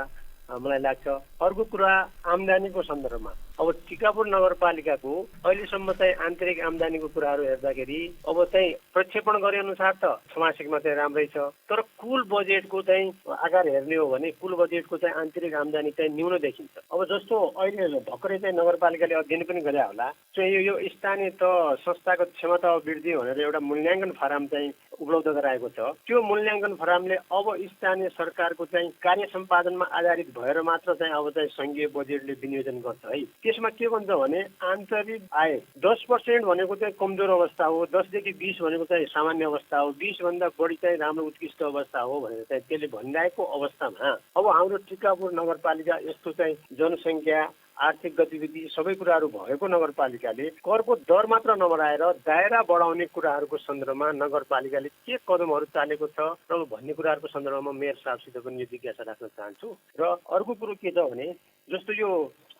मलाई लाग्छ। अर्को कुरा आम्दानीको सन्दर्भमा अब टिकापुर नगरपालिकाको अहिलेसम्म चाहिँ आन्तरिक आम्दानीको कुराहरू हेर्दाखेरि अब चाहिँ प्रक्षेपण गरे अनुसार त चौमासिकमा चाहिँ राम्रै छ, तर कुल बजेटको चाहिँ आकार हेर्ने हो भने कुल बजेटको चाहिँ आन्तरिक आम्दानी चाहिँ न्यून देखिन्छ। अब जस्तो अहिले भर्खरै चाहिँ नगरपालिकाले अध्ययन पनि गरे होला, चाहिँ यो स्थानीय त संस्थाको क्षमता वृद्धि भनेर एउटा मूल्याङ्कन फारम चाहिँ उपलब्ध गराएको छ। त्यो मूल्याङ्कन फारमले अब स्थानीय सरकारको चाहिँ कार्य सम्पादनमा आधारित भएर मात्र चाहिँ अब चाहिँ सङ्घीय बजेटले विनियोजन गर्छ है। त्यसमा के भन्छ भने आन्तरिक आय 10% भनेको चाहिँ कमजोर अवस्था हो, 10 देखि 20 भनेको चाहिँ सामान्य अवस्था हो, 20 भन्दा बढी चाहिँ राम्रो उत्कृष्ट अवस्था हो भनेर चाहिँ त्यसले भनिरहेको अवस्थामा अब हाम्रो टिकापुर नगरपालिका यस्तो चाहिँ जनसङ्ख्या आर्थिक गतिविधि सबै कुराहरू भएको नगरपालिकाले करको दर मात्र नबढाएर दायरा बढाउने कुराहरूको सन्दर्भमा नगरपालिकाले के कदमहरू चालेको छ र भन्ने कुराहरूको सन्दर्भमा मेयर साहबसित पनि यो जिज्ञासा राख्न चाहन्छु। र अर्को कुरो के छ भने जस्तो यो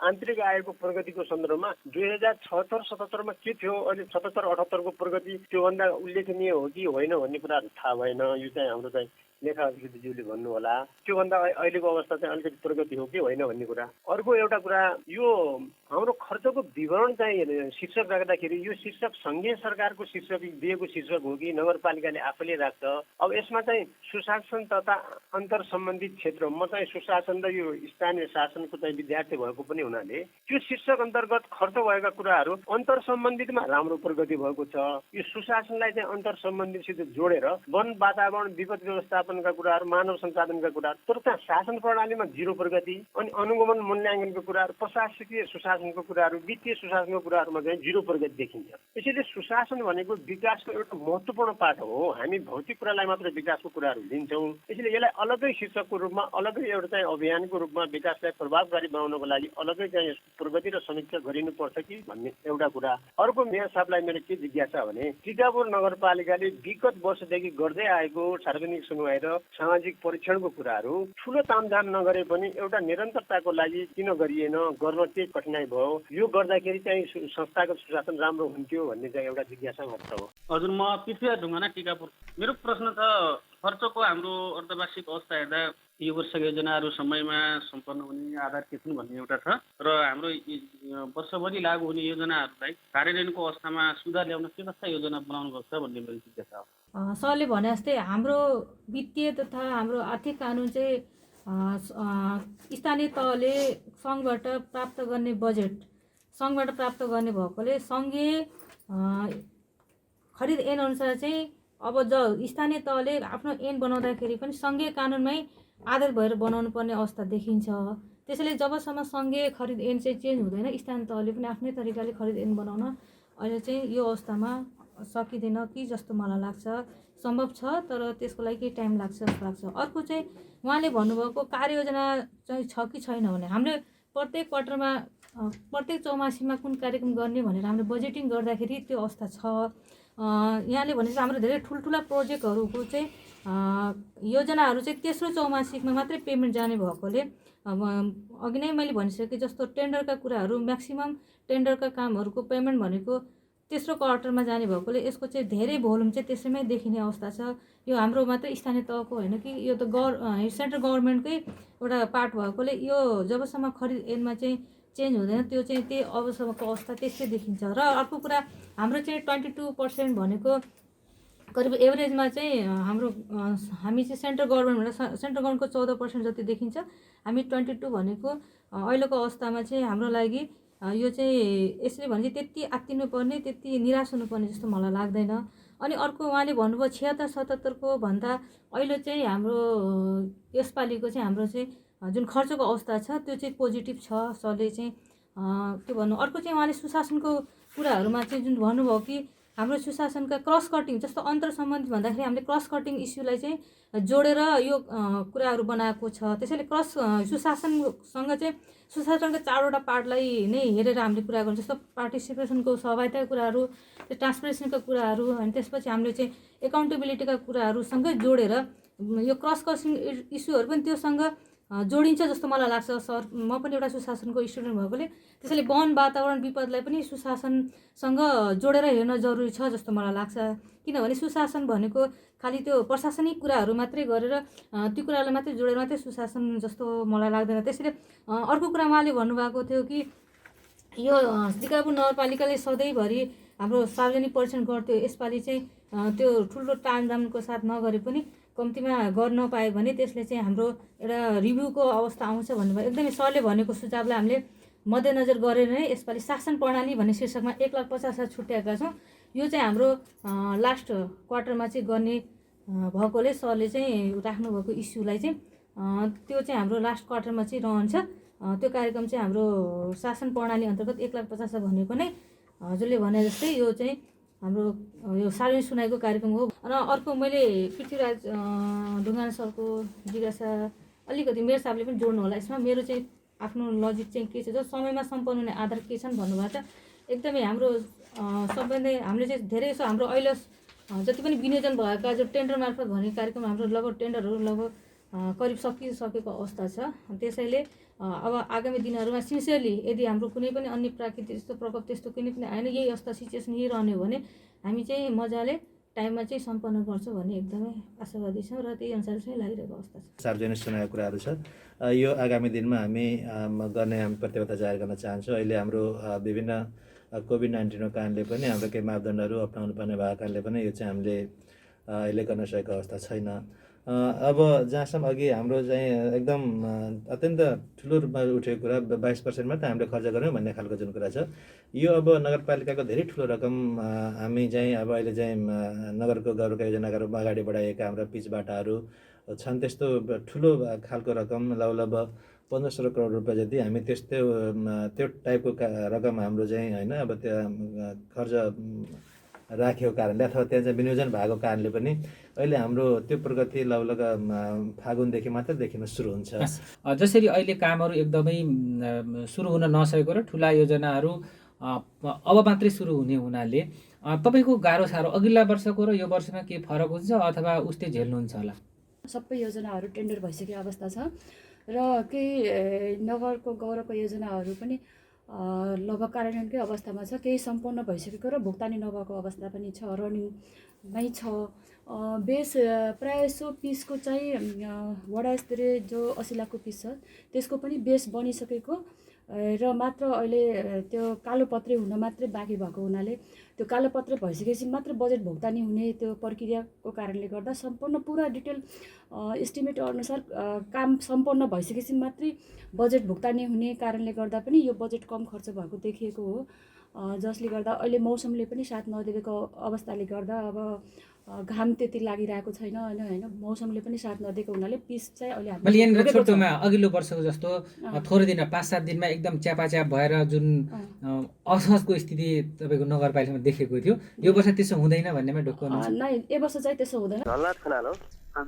आन्तरिक आयको प्रगतिको सन्दर्भमा 2076-77मा के थियो, अहिले 77-78 को प्रगति त्योभन्दा उल्लेखनीय हो कि होइन भन्ने कुराहरू थाहा भएन। यो चाहिँ हाम्रो चाहिँ लेखा अधिकृतज्यूले भन्नु होला त्योभन्दा अहिलेको अवस्था चाहिँ अलिकति प्रगति हो कि होइन भन्ने कुरा। अर्को एउटा कुरा यो हाम्रो खर्चको विवरण चाहिँ शीर्षक राख्दाखेरि यो शीर्षक सङ्घीय सरकारको शीर्षक दिएको शीर्षक हो कि नगरपालिकाले आफैले राख्छ। अब यसमा चाहिँ सुशासन तथा अन्तर सम्बन्धित क्षेत्र, म चाहिँ सुशासन र यो स्थानीय शासनको चाहिँ विद्यार्थी भएको पनि हुनाले त्यो शीर्षक अन्तर्गत खर्च भएका कुराहरू अन्तर सम्बन्धितमा राम्रो प्रगति भएको छ। यो सुशासनलाई चाहिँ अन्तर सम्बन्धितसित जोडेर वन वातावरण विपद व्यवस्थापनका कुराहरू, मानव संसाधनका कुराहरू, तर त्यहाँ शासन प्रणालीमा 0 प्रगति, अनि अनुगमन मूल्याङ्कनको कुराहरू, प्रशासकीय सुशासनको कुराहरू, वित्तीय सुशासनको कुराहरूमा चाहिँ 0 प्रगति देखिन्छ। यसैले सुशासन भनेको विकासको एउटा महत्त्वपूर्ण पाठ हो। हामी भौतिक कुरालाई मात्र विकासको कुराहरू लिन्छौँ। यसैले यसलाई अलग्गै शीर्षकको रूपमा, अलग्गै एउटा चाहिँ अभियानको रूपमा विकासलाई प्रभावकारी बनाउनको लागि अलग्गै चाहिँ यसको प्रगति र समीक्षा गरिनुपर्छ कि भन्ने एउटा कुरा। अर्को मेयर साहबलाई मेरो के जिज्ञासा भने टिकापुर नगरपालिकाले विगत वर्षदेखि गर्दै आएको सार्वजनिक सुनवाई र सामाजिक परीक्षणको कुराहरू ठुलो तामझाम नगरे पनि एउटा निरन्तरताको लागि किन गरिएन, गर्न के कठिनाइ भयो, यो गर्दाखेरि चाहिँ संस्थागत सुशासन राम्रो हुन्थ्यो भन्ने चाहिँ एउटा जिज्ञासा मात्र हो। हजुर, म पृथ्वी ढुङ्गाना टिकापुर। मेरो प्रश्न छ खर्चको हाम्रो अर्धवार्षिक अवस्था हेर्दा यो वर्षका योजनाहरू समयमा सम्पन्न हुने आधार के छन् भन्ने एउटा छ र हाम्रो वर्षभरि लागू हुने योजनाहरूलाई कार्यान्वयनको अवस्थामा सुधार ल्याउन के कस्ता योजना बनाउनुपर्छ भन्ने मेरो जिज्ञासा हो। सरले भने जस्तै हाम्रो वित्तीय तथा हाम्रो आर्थिक कानुन चाहिँ स्थानीय तहले सङ्घबाट प्राप्त गर्ने बजेट सङ्घबाट प्राप्त गर्ने भएकोले सङ्घीय खरिद ऐन अनुसार चाहिँ अब स्थानीय तहले आफ्नो ऐन बनाउँदाखेरि पनि सङ्घीय कानुनमै आधार भएर बनाउनु पर्ने अवस्था देखिन्छ। त्यसैले जबसम्म सङ्घीय खरिद ऐन चाहिँ चेन्ज हुँदैन, स्थानीय तहले पनि आफ्नै तरिकाले खरिद ऐन बनाउन अहिले चाहिँ यो अवस्थामा सकिँदैन कि जस्तो मलाई लाग्छ। सम्भव छ तर त्यसको लागि केही टाइम लाग्छ जस्तो लाग्छ। अर्को चाहिँ उहाँले भन्नुभएको कार्ययोजना चाहिँ छ कि छैन भने हामीले प्रत्येक क्वार्टरमा प्रत्येक चौमासीमा कुन कार्यक्रम गर्ने भनेर हामीले बजेटिङ गर्दाखेरि त्यो अवस्था छ। यहाँले भनेपछि हाम्रो धेरै ठुल्ठुला प्रोजेक्टहरूको चाहिँ योजनाहरू चाहिँ तेस्रो चौमासिकमा मात्रै पेमेन्ट जाने भएकोले अघि नै मैले भनिसकेँ जस्तो टेन्डरका कुराहरू म्याक्सिमम टेन्डरका कामहरूको पेमेन्ट भनेको तेस्रो क्वार्टरमा जाने भएकोले यसको चाहिँ धेरै भोल्युम चाहिँ त्यसैमै देखिने अवस्था छ। यो हाम्रो मात्रै स्थानीय तहको होइन कि यो त सेन्ट्रल गभर्मेन्टकै एउटा पार्ट भएकोले यो जबसम्म खरिद ऐनमा चाहिँ चेन्ज हुँदैन त्यो चाहिँ त्यही अबसम्मको अवस्था त्यस्तै देखिन्छ। र अर्को कुरा हाम्रो चाहिँ 22% भनेको करिब एभरेजमा चाहिँ हाम्रो हामी चाहिँ सेन्ट्रल गभर्मेन्टबाट सेन्ट्रल गभर्मेन्टको 14% जति देखिन्छ। हामी 22 भनेको अहिलेको अवस्थामा चाहिँ हाम्रो लागि यो चाहिँ यसले भने चाहिँ त्यति आत्तिनुपर्ने त्यति निराश हुनुपर्ने जस्तो मलाई लाग्दैन। अनि अर्को उहाँले भन्नुभयो 76-77 को भन्दा अहिले चाहिँ हाम्रो यसपालिको चाहिँ हाम्रो चाहिँ जुन खर्चको अवस्था छ त्यो चाहिँ पोजिटिभ छ। सरले चाहिँ के भन्नु अर्को चाहिँ उहाँले सुशासनको कुराहरूमा चाहिँ जुन भन्नुभयो कि हाम्रो सुशासनका क्रस कटिङ जस्तो अन्तर सम्बन्धी भन्दाखेरि हामीले क्रस कटिङ इस्युलाई चाहिँ जोडेर यो कुराहरू बनाएको छ। त्यसैले सुशासनसँग चाहिँ सुशासनका 4वटा पार्टलाई नै हेरेर हामीले कुरा गर्छौँ। जस्तो पार्टिसिपेसनको सहभागिताका कुराहरू, त्यो ट्रान्सपरेन्सीका कुराहरू, अनि त्यसपछि हामीले चाहिँ एकाउन्टेबिलिटीका कुराहरूसँगै जोडेर यो क्रस कटिङ इस्युहरू पनि त्योसँग जोडिन्छ जस्तो मलाई लाग्छ। सर, म पनि एउटा सुशासनको स्टुडेन्ट भएकोले त्यसैले वन वातावरण विपदलाई पनि सुशासनसँग जोडेर हेर्न जरुरी छ जस्तो मलाई लाग्छ। किनभने सुशासन भनेको खालि त्यो प्रशासनिक कुराहरू मात्रै गरेर त्यो कुरालाई मात्रै जोडेर मात्रै सुशासन जस्तो मलाई लाग्दैन। त्यसैले अर्को कुरा उहाँले भन्नुभएको थियो कि यो टिकापुर नगरपालिकाले सधैँभरि हाम्रो सार्वजनिक परीक्षण गर्थ्यो, यसपालि चाहिँ त्यो ठुलो तामझामको साथ नगरे पनि कम्तीमा गर्न पायो भने त्यसले चाहिँ हाम्रो एउटा रिभ्यूको अवस्था आउँछ भन्नुभयो। एकदमै सरले भनेको सुझावलाई हामीले मध्यनजर गरेर नै यसपालि शासन प्रणाली भन्ने शीर्षकमा 1,50,000 छुट्याएका छौँ। यो चाहिँ हाम्रो लास्ट क्वार्टरमा चाहिँ गर्ने भएकोले सरले चाहिँ राख्नुभएको इस्युलाई चाहिँ त्यो चाहिँ हाम्रो लास्ट क्वार्टरमा चाहिँ रहन्छ। त्यो कार्यक्रम चाहिँ हाम्रो शासन प्रणाली अन्तर्गत 1,50,000 भनेको नै हजुरले भने जस्तै यो चाहिँ हाम्रो यो सार्वजनिक सुनाइको कार्यक्रम हो। र अर्को मैले पृथ्वीराज ढुङ्गाना सरको जिज्ञासा अलिकति मेरो साहबले पनि जोड्नु होला यसमा। मेरो चाहिँ आफ्नो लजिक चाहिँ के छ, जो समयमा सम्पन्न हुने आधार के छन् भन्नुभएको छ। एकदमै हाम्रो सबैले हामीले चाहिँ धेरै जसो हाम्रो अहिले जति पनि विनियोजन भएका जो टेन्डर मार्फत भन्ने कार्यक्रम हाम्रो लगभग टेन्डरहरू लगभग करिब सकिसकेको अवस्था छ। त्यसैले अब आगामी दिनहरूमा सिन्सियरली यदि हाम्रो कुनै पनि अन्य प्राकृतिक त्यस्तो प्रकोप त्यस्तो कुनै पनि आएन, यही अवस्था सिचुएसन यही रहने हो भने हामी चाहिँ मजाले टाइममा चाहिँ सम्पन्न गर्छौँ भन्ने एकदमै आशावादी छौँ र त्यही अनुसार चाहिँ लागिरहेको अवस्था छ। सार्वजनिक सुनाएको कुराहरू छ, यो आगामी दिनमा हामी गर्ने हामी प्रतिबद्धता जाहेर गर्न चाहन्छौँ। अहिले हाम्रो विभिन्न कोभिड-19को कारणले पनि हाम्रो केही मापदण्डहरू अप्नाउनु पर्ने भएको कारणले पनि यो चाहिँ हामीले अहिले गर्न सकेको अवस्था छैन। अब जहाँसम्म अघि हाम्रो चाहिँ एकदम अत्यन्त ठुलो रूपमा उठेको कुरा 22% मात्रै हामीले खर्च गऱ्यौँ भन्ने खालको जुन कुरा छ, यो अब नगरपालिकाको धेरै ठुलो रकम हामी चाहिँ अब अहिले चाहिँ नगरको गौरवका योजनाका रूपमा अगाडि बढाइएका हाम्रा पिच बाटाहरू छन्। त्यस्तो ठुलो खालको रकम लगभग 15-16 करोड रुपियाँ जति हामी त्यो टाइपको रकम हाम्रो चाहिँ होइन अब त्यहाँ खर्च राखेको कारणले अथवा त्यहाँ चाहिँ विनियोजन भएको कारणले पनि अहिले हाम्रो त्यो प्रगति लगभग फागुनदेखि मात्र देखिन सुरु हुन्छ। जसरी अहिले कामहरू एकदमै सुरु हुन नसकेको र ठुला योजनाहरू अब मात्रै सुरु हुने हुनाले तपाईँको गाह्रो साह्रो अघिल्ला वर्षको र यो वर्षमा के फरक हुन्छ अथवा उस्तै झेल्नुहुन्छ होला? सबै योजनाहरू टेन्डर भइसकेको अवस्था छ र केही नगरको गौरवको योजनाहरू पनि लगभग कार्यान्वयनकै अवस्थामा छ, केही सम्पन्न भइसकेको र भुक्तानी नभएको अवस्था पनि छ, रनिङमै छ। बेस प्रायः सो पिसको चाहिँ वडा स्तरीय जो 80 लाखको पिस छ त्यसको पनि बेस बनिसकेको र मात्र अहिले त्यो कालोपत्रे हुन मात्रै बाँकी भएको हुनाले त्यो कालोपत्रे भइसकेपछि मात्र बजेट भुक्तानी हुने त्यो प्रक्रियाको कारणले गर्दा सम्पूर्ण पुरा डिटेल एस्टिमेट अनुसार काम सम्पन्न भइसकेपछि मात्रै बजेट भुक्तानी हुने कारणले गर्दा पनि यो बजेट कम खर्च भएको देखिएको हो। जसले गर्दा अहिले मौसमले पनि साथ नदिएको अवस्थाले गर्दा अब घाम त्यति लागिरहेको छैन होइन, मौसमले पनि साथ नदिएको हुनाले पिस चाहिँ अहिले मैले यहाँनिर छोटोमा अघिल्लो वर्षको जस्तो थोरै दिन 5-7 दिनमा एकदम च्यापाच्याप भएर जुन असहजको स्थिति तपाईँको नगरपालिकामा देखेको थियो, यो वर्ष त्यसो हुँदैन भन्नेमा ढुक्क हुनुहुन्छ? नै, यो वर्ष चाहिँ त्यसो हुँदैन। धनलाल खनाल हो।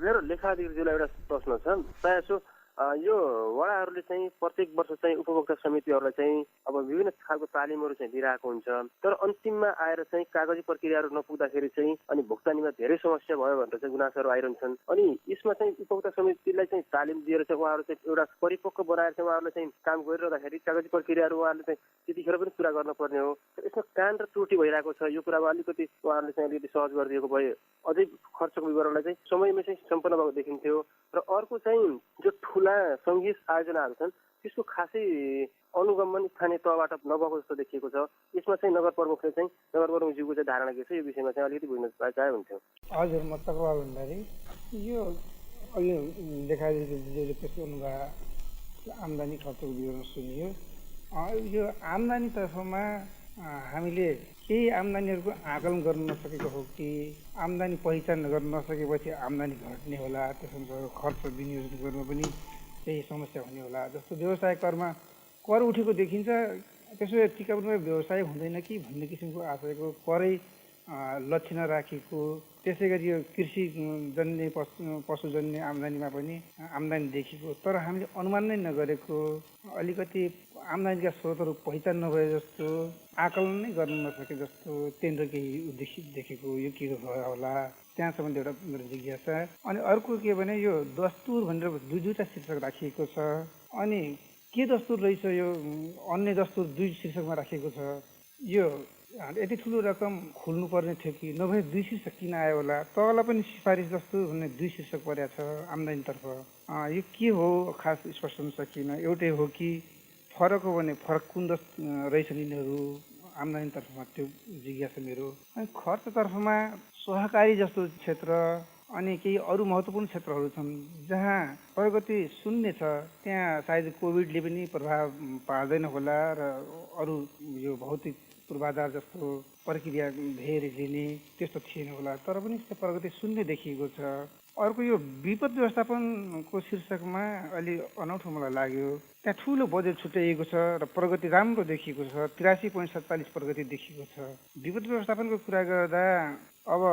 मेरो लेखाधिकारीज्यूलाई एउटा प्रश्न छ। प्रायः यो वडाहरूले चाहिँ प्रत्येक वर्ष चाहिँ उपभोक्ता समितिहरूलाई चाहिँ अब विभिन्न खालको तालिमहरू चाहिँ दिइरहेको हुन्छ, तर अन्तिममा आएर चाहिँ कागजी प्रक्रियाहरू नपुग्दाखेरि चाहिँ अनि भुक्तानीमा धेरै समस्या भयो भनेर चाहिँ गुनासोहरू आइरहन्छन्। अनि यसमा चाहिँ उपभोक्ता समितिलाई चाहिँ तालिम दिएर चाहिँ उहाँहरू चाहिँ एउटा परिपक्व बनाएर चाहिँ उहाँहरूले चाहिँ काम गरिरहँदाखेरि कागजी प्रक्रियाहरू उहाँहरूले चाहिँ त्यतिखेर पनि पुरा गर्नुपर्ने हो। यसमा कान र त्रुटि भइरहेको छ। यो कुरामा अलिकति उहाँहरूले चाहिँ अलिकति सहज गरिदिएको भए अझै खर्चको विवरणलाई चाहिँ समयमै चाहिँ सम्पन्न भएको देखिन्थ्यो। र अर्को चाहिँ जो ठुला सङ्गीत आयोजनाहरू छन् त्यसको खासै अनुगमन स्थानीय तहबाट नभएको जस्तो देखिएको छ। यसमा चाहिँ नगर प्रमुखले चाहिँ नगर प्रमुखज्यूको चाहिँ धारणा के छ, यो विषयमा चाहिँ अलिकति बुझ्न चाहे हुन्थ्यो। हजुर, म तकवाल भण्डारी। यो अघि लेखाधिकारीले पेश गर्नुभयो आम्दानी खर्चको विवरण सुनियो। यो आम्दानी तर्फमा हामीले केही आम्दानीहरूको आकलन गर्न नसकेको हो कि आम्दानी पहिचान गर्न नसकेपछि आम्दानी घट्ने होला, त्यसमा खर्च विनियोजन गर्न पनि केही समस्या हुने होला। जस्तो व्यवसाय करमा कर उठेको देखिन्छ, त्यसो टिकापुरमा व्यवसाय हुँदैन कि भन्ने किसिमको आशयको करै लक्ष्य नराखेको, त्यसै गरी यो कृषि जन्य पशुजन्य आम्दानीमा पनि आम्दानी देखिएको, तर हामीले अनुमान नै नगरेको, अलिकति आम्दानीका स्रोतहरू पहिचान नभए जस्तो, आकलन नै गर्न नसके जस्तो त्यहाँनिर केही देखेको, यो के भयो होला, त्यहाँसम्म एउटा मेरो जिज्ञासा। अनि अर्को के भने यो दस्तुर भनेर दुईवटा शीर्षक राखिएको छ, अनि के दस्तुर रहेछ यो अन्य दस्तुर दुई शीर्षकमा राखिएको छ, यो यति ठुलो रकम खोल्नुपर्ने थियो कि नभए दुई शीर्षक किन आयो होला, तल पनि सिफारिस दस्तुर भन्ने दुई शीर्षक परेको छ आम्दानीतर्फ, यो के हो खास स्पष्ट हुन सकिन, एउटै हो कि फरक हो भने फरक कुन रहेछन् यिनीहरू आम्दानीतर्फमा, त्यो जिज्ञासा मेरो। अनि खर्चतर्फमा सहकारी जस्तो क्षेत्र अनि केही अरू महत्त्वपूर्ण क्षेत्रहरू छन् जहाँ प्रगति शून्य छ, त्यहाँ सायद कोभिडले पनि प्रभाव पार्दैन होला र अरू यो भौतिक पूर्वाधार जस्तो प्रक्रिया धेरै लिने त्यस्तो थिएन होला, तर पनि त्यो प्रगति शून्य देखिएको छ। अर्को यो विपद व्यवस्थापनको शीर्षकमा अलि अनौठो मलाई लाग्यो, त्यहाँ ठुलो बजेट छुट्याइएको छ र प्रगति राम्रो देखिएको छ, 83.47 प्रगति देखिएको छ। विपद व्यवस्थापनको कुरा गर्दा अब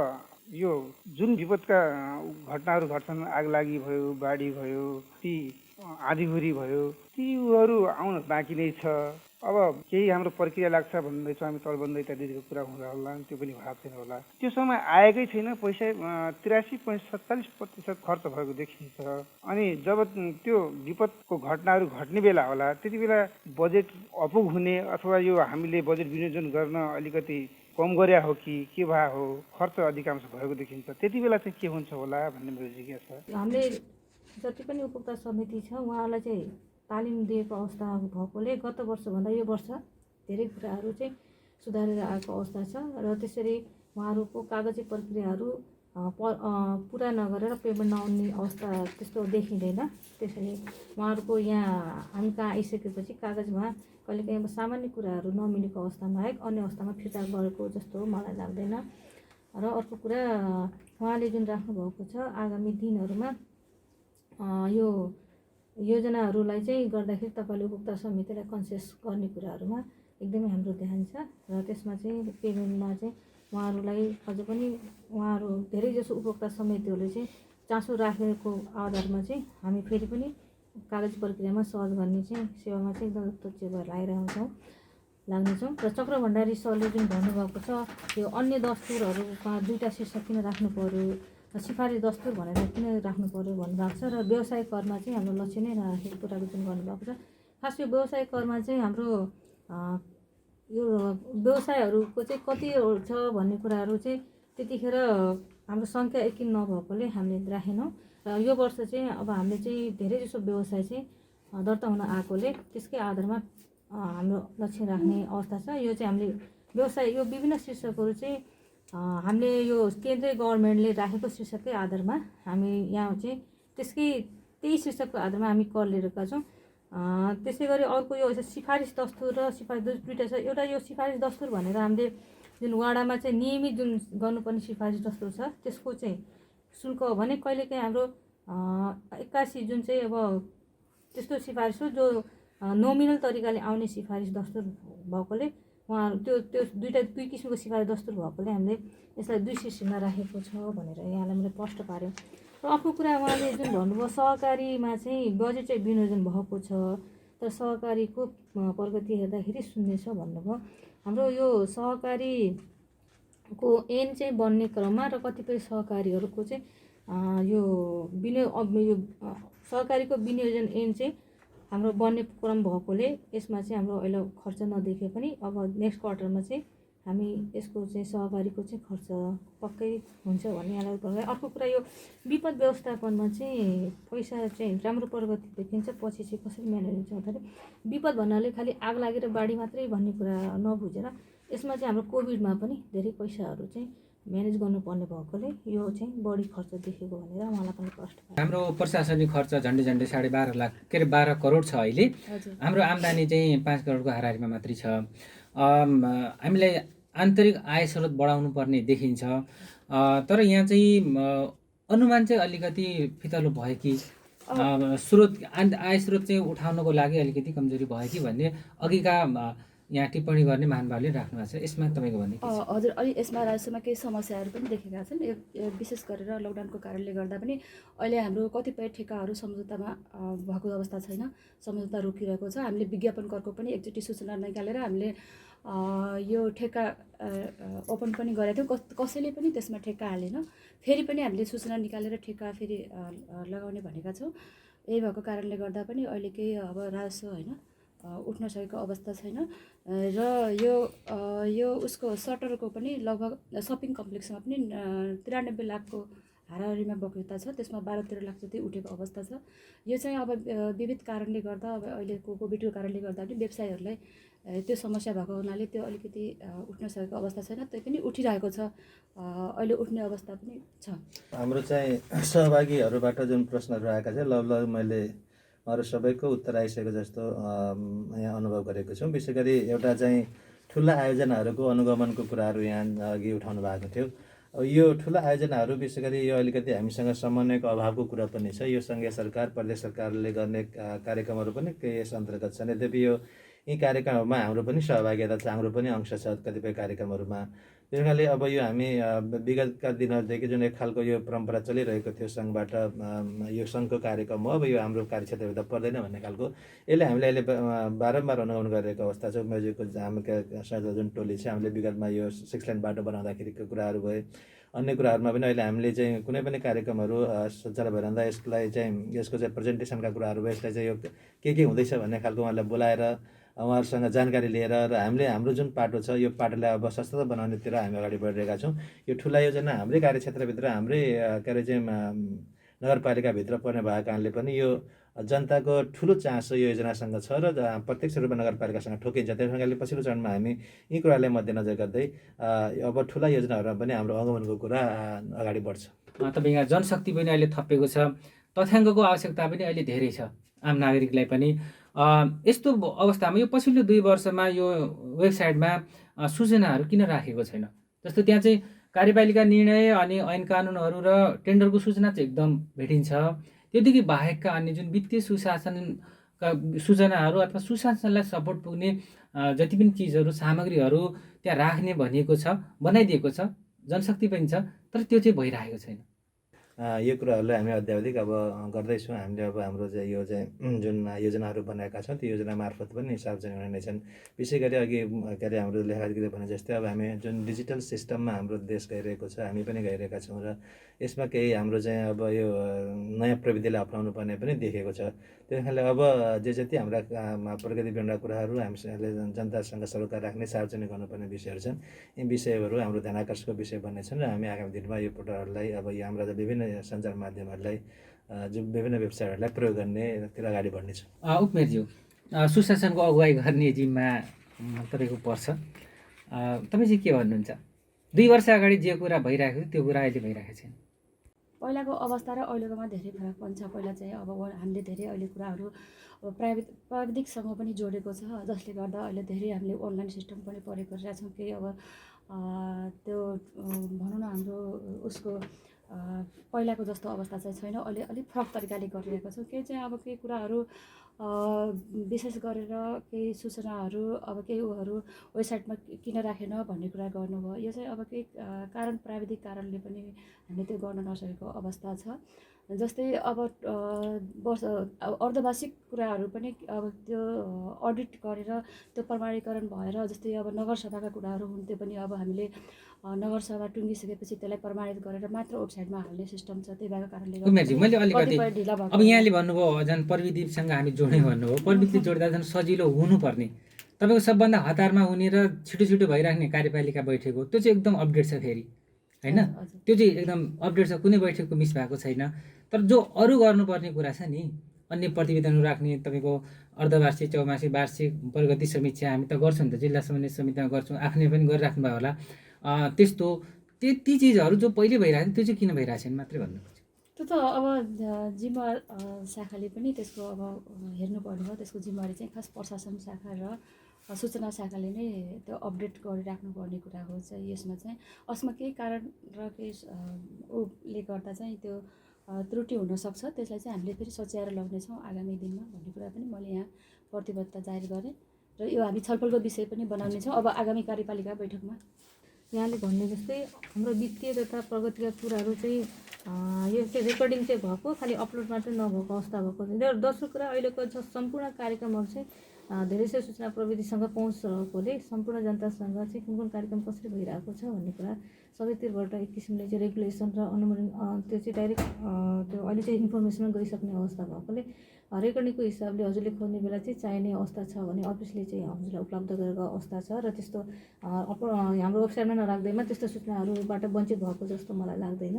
यो जुन विपदका घटनाहरू घट्छन्, आगलागी भयो, बाढी भयो, ती आँधीहुरी भयो, तीहरू आउन बाँकी नै छ। अब केही हाम्रो प्रक्रिया लाग्छ भन्दैछौँ हामी, तलबन्ध इत्यादिको कुरा हुँदा होला, त्यो पनि भएको छैन होला, त्यो समय आएकै छैन, पैसा 83.47% खर्च भएको देखिन्छ। अनि जब त्यो विपदको घटनाहरू घट्ने बेला होला, त्यति बेला बजेट अपुग हुने अथवा यो हामीले बजेट विनियोजन गर्न अलिकति कम गरे हो कि के भए हो, खर्च अधिकांश भएको देखिन्छ, त्यति बेला चाहिँ के हुन्छ होला भन्ने मेरो जिज्ञासा। हामीले जति पनि उपभोक्ता समिति छ उहाँहरूलाई चाहिँ तालिम दिएको अवस्था भएकोले गत वर्षभन्दा यो वर्ष धेरै कुराहरू चाहिँ सुधारेर आएको अवस्था छ र त्यसरी उहाँहरूको कागजी प्रक्रियाहरू पुरा नगरेर पेमेन्ट नआउने अवस्था त्यस्तो देखिँदैन। त्यसैले उहाँहरूको यहाँ हामी कहाँ आइसकेपछि कागजमा कहिलेकाहीँ अब सामान्य कुराहरू नमिलेको अवस्थामा बाहेक अन्य अवस्थामा फिर्ता गरेको जस्तो मलाई लाग्दैन। र अर्को कुरा उहाँले जुन राख्नुभएको छ आगामी दिनहरूमा यो योजनाहरूलाई चाहिँ गर्दाखेरि तपाईँले उपभोक्ता समितिलाई कन्सियस गर्ने कुराहरूमा एकदमै हाम्रो ध्यान छ र त्यसमा चाहिँ पेमेन्टमा चाहिँ उहाँहरूलाई अझ पनि उहाँहरू धेरै जसो उपभोक्ता समितिहरूले चाहिँ चासो राखेको आधारमा चाहिँ हामी फेरि पनि कागज प्रक्रियामा सहज गर्ने चाहिँ सेवामा चाहिँ एकदम तोच्चे भएर लाग्नेछौँ। र चक्र भण्डारी सरले जुन भन्नुभएको छ यो अन्य दस्तुरहरूमा दुईवटा शीर्षक किन राख्नु पर्यो, सिफारिस दस्तुर भनेर किन राख्नु पर्यो भन्नुभएको छ, र व्यवसाय करमा चाहिँ हाम्रो लक्ष्य नै नराखेको कुराको जुन गर्नुभएको छ। खास यो व्यवसाय करमा चाहिँ हाम्रो यो व्यवसायहरूको चाहिँ कति छ भन्ने कुराहरू चाहिँ त्यतिखेर हाम्रो सङ्ख्या एकिन नभएकोले हामीले राखेनौँ र यो वर्ष चाहिँ अब हामीले चाहिँ धेरै जसो व्यवसाय चाहिँ दर्ता हुन आएकोले त्यसकै आधारमा हाम्रो लक्ष्य राख्ने अवस्था छ। यो चाहिँ हामीले व्यवसाय यो विभिन्न शीर्षकहरू चाहिँ हामीले यो केन्द्रीय गभर्मेन्टले राखेको शीर्षककै आधारमा हामी यहाँ चाहिँ त्यही शीर्षकको आधारमा हामी कर लिएका छौँ। त्यसै गरी अर्को यो सिफारिस दस्तुर र सिफारिस दुईवटा छ। एउटा यो सिफारिस दस्तुर भनेर हामीले जुन वाडामा चाहिँ नियमित जुन गर्नुपर्ने सिफारिस दस्तुर छ त्यसको चाहिँ शुल्क हो भने कहिलेकाहीँ हाम्रो 81 जुन चाहिँ अब त्यस्तो सिफारिस हो जो नोमिनल तरिकाले आउने सिफारिस दस्तुर भएकोले उहाँहरू दुई किसिमको सिफारिस दस्तुर भएकोले हामीले यसलाई दुई शीर्षकमा राखेको छ भनेर यहाँलाई मैले प्रष्ट पार्यौँ। र अर्को कुरा उहाँले जुन भन्नुभयो सहकारीमा चाहिँ बजेट चाहिँ विनियोजन भएको छ तर सहकारीको प्रगति हेर्दाखेरि शून्य छ भन्नुभयो। हाम्रो यो सहकारीको ऐन चाहिँ बन्ने क्रममा र कतिपय सहकारीहरूको चाहिँ यो सहकारीको विनियोजन ऐन चाहिँ हाम्रो बन्ने क्रम भएकोले यसमा चाहिँ हाम्रो अहिले खर्च नदेखे पनि अब नेक्स्ट क्वार्टरमा चाहिँ हामी यसको चाहिँ सहकारीको चाहिँ खर्च पक्कै हुन्छ भन्ने यहाँलाई भन्नु। अर्को कुरा यो विपद व्यवस्थापनमा चाहिँ पैसा चाहिँ राम्रो प्रगति देखिन्छ, पछि चाहिँ कसरी म्यानेज हुन्छ भन्दाखेरि विपद भन्नाले खालि आग लागेर बाढी मात्रै भन्ने कुरा नबुझेर यसमा चाहिँ हाम्रो कोभिडमा पनि धेरै पैसाहरू चाहिँ म्यानेज गर्नुपर्ने भएकोले यो चाहिँ बढी खर्च देखेको भनेर उहाँलाई पनि प्रश्न भयो। हाम्रो प्रशासनिक खर्च झन्डै 12.5 लाख 12 करोड छ अहिले। हाम्रो आम्दानी चाहिँ 5 करोडको हाराहारीमा मात्रै छ। हामीलाई आन्तरिक आय स्रोत बढाउनु पर्ने देखिन्छ, तर यहाँ चाहिँ अनुमान चाहिँ अलिकति फितलो भयो कि आय स्रोत चाहिँ उठाउनको लागि अलिकति कमजोरी भयो कि भन्ने अघिका यहाँ टिप्पणी गर्ने महानुभावले राख्नु भएको छ। यसमा तपाईँको भन्ने के छ? हजुर, अलि यसमा राजस्वमा केही समस्याहरू पनि देखेका छन्। विशेष गरेर लकडाउनको कारणले गर्दा पनि अहिले हाम्रो कतिपय ठेकाहरू सम्झौतामा भएको अवस्था छैन, सम्झौता रोकिरहेको छ। हामीले विज्ञापन करको पनि एकचोटि सूचना निकालेर हामीले यो ठेक्का ओपन पनि गरेको थियौँ, कसैले पनि त्यसमा ठेक्का हालेन। फेरि पनि हामीले सूचना निकालेर ठेक्का फेरि लगाउने भनेका छौँ। यही भएको कारणले गर्दा पनि अहिले केही अब राजस्व होइन उठ्न सकेको अवस्था छैन। र यो उसको सटरको पनि लगभग सपिङ कम्प्लेक्समा पनि 93 लाखको हाराहारीमा बक्यता छ, त्यसमा 12-13 लाख जति उठेको अवस्था छ। यो चाहिँ अब विविध कारणले गर्दा अब अहिलेको कोभिडको कारणले गर्दा पनि व्यवसायहरूलाई त्यो समस्या भएको हुनाले त्यो अलिकति उठ्न सकेको अवस्था छैन, त्यो पनि उठिरहेको छ, अहिले उठ्ने अवस्था पनि छ। हाम्रो चाहिँ सहभागीहरूबाट जुन प्रश्नहरू आएका छ लगभग मैले अरू सबैको उत्तर आइसकेको जस्तो यहाँ अनुभव गरेको छु। विशेष गरी एउटा चाहिँ ठुला आयोजनाहरूको अनुगमनको कुराहरू यहाँ अघि उठाउनु भएको थियो। अब यो ठुला आयोजनाहरू विशेष गरी यो अलिकति हामीसँग समन्वयको अभावको कुरा पनि छ। यो सङ्घीय सरकार प्रदेश सरकारले गर्ने कार्यक्रमहरू पनि केही यस अन्तर्गत छन्। यद्यपि यी कार्यक्रमहरूमा हाम्रो पनि सहभागिता छ, हाम्रो पनि अंश छ कतिपय कार्यक्रमहरूमा। त्यस कारणले अब यो हामी विगतका दिनहरूदेखि जुन एक खालको यो परम्परा चलिरहेको थियो सङ्घबाट, यो सङ्घको कार्यक्रम हो, अब यो हाम्रो कार्यक्षेत्रभित्र पर्दैन भन्ने खालको, यसले हामीले अहिले बारम्बार अनुगमन गरिरहेको अवस्था छ। म्युजिकको हाम्रो संयोजक जुन टोली छ, हामीले विगतमा यो 6 लेन बाटो बनाउँदाखेरिको कुराहरू भए, अन्य कुराहरूमा पनि अहिले हामीले चाहिँ कुनै पनि कार्यक्रमहरू सञ्चालन भइरहँदा यसको चाहिँ प्रेजेन्टेसनका कुराहरू भयो, यसलाई चाहिँ यो के हुँदैछ भन्ने खालको उहाँलाई बोलाएर उहाँहरूसँग जानकारी लिएर र हामीले हाम्रो जुन पाटो छ यो पाटोलाई अब सशक्त बनाउनेतिर हामी अगाडि बढिरहेका छौँ। यो ठुला योजना हाम्रै कार्यक्षेत्रभित्र हाम्रै के अरे चाहिँ नगरपालिकाभित्र पर्ने भएको कारणले पनि यो जनताको ठुलो चासो यो योजनासँग छ र प्रत्यक्ष रूपमा नगरपालिकासँग ठोकिन्छ। त्यस कारणले पछिल्लो चरणमा हामी यी कुरालाई मध्यनजर गर्दै अब ठुला योजनाहरूमा पनि हाम्रो अनुगमनको कुरा अगाडि बढ्छ। तपाईँ यहाँ जनशक्ति पनि अहिले थपिएको छ, तथ्याङ्कको आवश्यकता पनि अहिले धेरै छ आम नागरिकलाई पनि। यस्तो अवस्थामा यो पछिल्लो 2 वर्षमा यो वेबसाइटमा सूचनाहरू किन राखेको छैन? जस्तो त्यहाँ चाहिँ कार्यपालिका निर्णय अनि ऐन कानुनहरू र टेन्डरको सूचना चाहिँ एकदम भेटिन्छ। त्योदेखि बाहेकका अन्य जुन वित्तीय सुशासनका सूचनाहरू अथवा सुशासनलाई सपोर्ट पुग्ने जति पनि चिजहरू सामग्रीहरू त्यहाँ राख्ने भनिएको छ, बनाइदिएको छ, जनशक्ति पनि छ, तर त्यो चाहिँ भइरहेको छैन। यो कुराहरूलाई हामी अध्यावधिक अब गर्दैछौँ। हामीले अब हाम्रो चाहिँ यो चाहिँ जुन योजनाहरू बनाएका छौँ त्यो योजना मार्फत पनि सार्वजनिक हुने नै छन्। विशेष गरी अघि के अरे हाम्रो लेखाधिकारी भने जस्तै अब हामी जुन डिजिटल सिस्टममा हाम्रो देश गइरहेको छ, हामी पनि गइरहेका छौँ र यसमा केही हाम्रो चाहिँ अब यो नयाँ प्रविधिलाई अप्नाउनु पर्ने पनि देखेको छ। त्यस कारणले अब जति हाम्रा प्रगति विवरणका कुराहरू हामीले जनतासँग सरोकार राख्ने सार्वजनिक गर्नुपर्ने विषयहरू छन्, यी विषयहरू हाम्रो ध्यान आकर्षणको विषय बन्नेछन् र हामी आगामी दिनमा यो पोर्टलहरूलाई अब यो हाम्रा विभिन्न सञ्चार माध्यमहरूलाई जो विभिन्न वेबसाइटहरूलाई प्रयोग गर्नेतिर अगाडि बढ्नेछौँ। उपमेरज्यू, सुशासनको अगुवाई गर्ने जिम्मा तपाईँको पर्छ, तपाईँ चाहिँ के भन्नुहुन्छ? 2 वर्ष अगाडि जे कुरा भइरहेको थियो त्यो कुरा अहिले भइरहेको छैन। पहिलाको अवस्था र अहिलेकोमा धेरै फरक पनि छ। पहिला चाहिँ अब हामीले धेरै अहिले कुराहरू अब प्राविधिकसँग पनि जोडेको छ, जसले गर्दा अहिले धेरै हामीले अनलाइन सिस्टम पनि प्रयोग गरिरहेका छौँ। केही अब त्यो भनौँ न हाम्रो उसको पहिलाको जस्तो अवस्था चाहिँ छैन, अहिले अलिक फरक तरिकाले गरिरहेको छौँ। केही चाहिँ अब केही कुराहरू विशेष गरेर केही सूचनाहरू अब केही उहरू वेबसाइटमा किन राखेन भन्ने कुरा गर्नुभयो। यो चाहिँ अब केही प्राविधिक कारणले पनि हामीले त्यो गर्न नसकेको अवस्था छ। जस्तै अब अर्धवार्षिक कुराहरू पनि अब त्यो अडिट गरेर त्यो प्रमाणीकरण भएर, जस्तै अब नगरसभाका कुराहरू हुन्थ्यो पनि अब हामीले नगरसभा टुङ्गिसकेपछि त्यसलाई प्रमाणित गरेर मात्र वेबसाइटमा हाल्ने सिस्टम छ। त्यही भएको कारणले मैले अलिकति अब यहाँले भन्नुभयो झन् प्रविधिसँग हामी जोड्ने भन्नुभयो, प्रविधिले जोड्दा झन् सजिलो हुनुपर्ने, तपाईँको सबभन्दा हतारमा हुने र छिटो भइराख्ने कार्यपालिका बैठक हो, त्यो चाहिँ एकदम अपडेट छ फेरि होइन, त्यो चाहिँ एकदम अपडेट छ, कुनै बैठकको मिस भएको छैन। तर जो अरू गर्नुपर्ने कुरा छ नि, अन्य प्रतिवेदनहरू राख्ने, तपाईँको अर्धवार्षिक, चौमासिक, वार्षिक प्रगति समीक्षा हामी त गर्छौँ नि त, जिल्ला समन्वय समितिमा गर्छौँ, आफूले पनि गरिराख्नु भयो होला। त्यस्तो ती चिजहरू जो पहिले भइरहेको थियो त्यो चाहिँ किन भइरहेको छैन मात्रै भन्नुपर्छ। त्यो त अब जिम्मेवार शाखाले पनि त्यसको अब हेर्नुपर्ने हो। त्यसको जिम्मेवारी चाहिँ खास प्रशासन शाखा र सूचना शाखाले नै त्यो अपडेट गरिराख्नुपर्ने कुरा हो। चाहिँ यसमा चाहिँ केही कारण र केही उसले गर्दा चाहिँ त्यो त्रुटि हुनसक्छ, त्यसलाई चाहिँ हामीले फेरि सच्याएर लग्नेछौँ आगामी दिनमा भन्ने कुरा पनि मैले यहाँ प्रतिबद्धता जाहेर गरेँ। र र यो हामी छलफलको विषय पनि बनाउनेछौँ अब आगामी कार्यपालिका बैठकमा। यहाँले भन्ने जस्तै हाम्रो वित्तीय तथा प्रगतिका कुराहरू चाहिँ यो चाहिँ रेकर्डिङ चाहिँ भएको, खालि अपलोड मात्रै नभएको अवस्था भएको छ। र दोस्रो कुरा, अहिलेको सम्पूर्ण कार्यक्रमहरू चाहिँ धेरै चाहिँ सूचना प्रविधिसँग पहुँच रहेकोले सम्पूर्ण जनतासँग चाहिँ कुन कुन कार्यक्रम कसरी भइरहेको छ भन्ने कुरा सबैतिरबाट एक किसिमले चाहिँ रेगुलेसन र अनुमोदन त्यो चाहिँ डाइरेक्ट त्यो अहिले चाहिँ इन्फर्मेसनमा गइसक्ने अवस्था भएकोले रेकर्डिङको हिसाबले हजुरले खोज्ने बेला चाहिँ चाहिने अवस्था छ भने अफिसले चाहिँ हजुरलाई उपलब्ध गरेको अवस्था छ र त्यस्तो हाम्रो वेबसाइटमा नराख्दैमा त्यस्तो सूचनाहरूबाट वञ्चित भएको जस्तो मलाई लाग्दैन।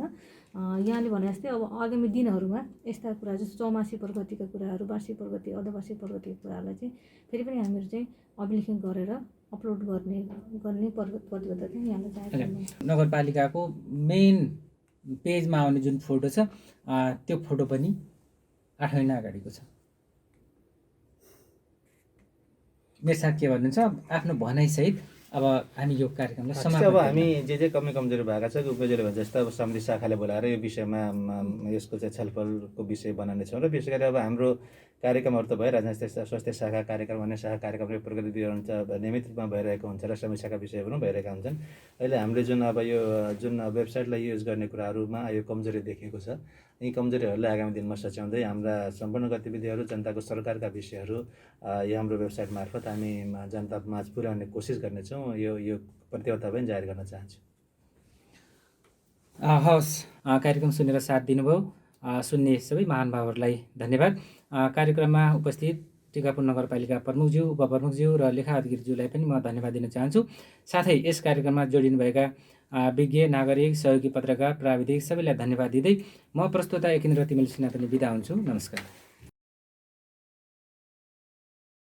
यहाँले भने जस्तै अब आगामी दिनहरूमा यस्ता कुरा जस्तो चौमासी प्रगतिका कुराहरू, वार्षिक प्रगति, अर्धवार्षिक प्रगतिका कुराहरूलाई चाहिँ फेरि पनि हामीहरू चाहिँ अभिलेखन गरेर अपलोड गर्ने प्रतिबद्धता चाहिँ यहाँले चाहिँ नगरपालिकाको मेन पेजमा आउने जुन फोटो छ त्यो फोटो पनि 8 महिना अगाडिको छ। मेरो साथ के भन्नुहुन्छ आफ्नो भनाइसहित अब हामी यो कार्यक्रमलाई समाप्त अब हामी जे कमी कमजोरी भएका छ उपजोरी भए जस्तो अब समिति शाखाले बोलाएर यो विषयमा यसको चाहिँ छलफलको विषय बनाउने छौँ र विशेष गरी अब हाम्रो कार्यक्रमहरू त भइरहेको छ, जस्तै स्वास्थ्य शाखा कार्यक्रम, अन्य शाखा कार्यक्रम प्रगति विवरण नियमित रूपमा भइरहेको हुन्छ र समीक्षाका विषयहरू पनि भइरहेका हुन्छन्। अहिले हामीले जुन अब यो जुन वेबसाइटलाई युज गर्ने कुराहरूमा यो कमजोरी देखिएको छ, यी कमजोरीहरूलाई आगामी दिनमा सच्याउँदै हाम्रा सम्पूर्ण गतिविधिहरू, जनताको सरकारका विषयहरू यो हाम्रो वेबसाइट मार्फत हामी जनता माझ पुर्याउने कोसिस गर्नेछौँ। यो प्रतिबद्धता पनि जाहेर गर्न चाहन्छु। हवस्, कार्यक्रम सुनेर साथ दिनुभयो सुन्ने सबै महानुभावहरूलाई धन्यवाद। कार्यक्रममा उपस्थित टिकापुर नगरपालिका प्रमुखज्यू, उपप्रमुखज्यू र लेखा अधिकारीज्यूलाई पनि म धन्यवाद दिन चाहन्छु। साथै यस कार्यक्रममा जोडिनुभएका विज्ञ, नागरिक, सहयोगी पत्रकार, प्राविधिक सबैलाई धन्यवाद दिँदै म प्रस्तुता एकेन्द्र तिमिल सिन्हा पनि बिदा हुन्छु। नमस्कार।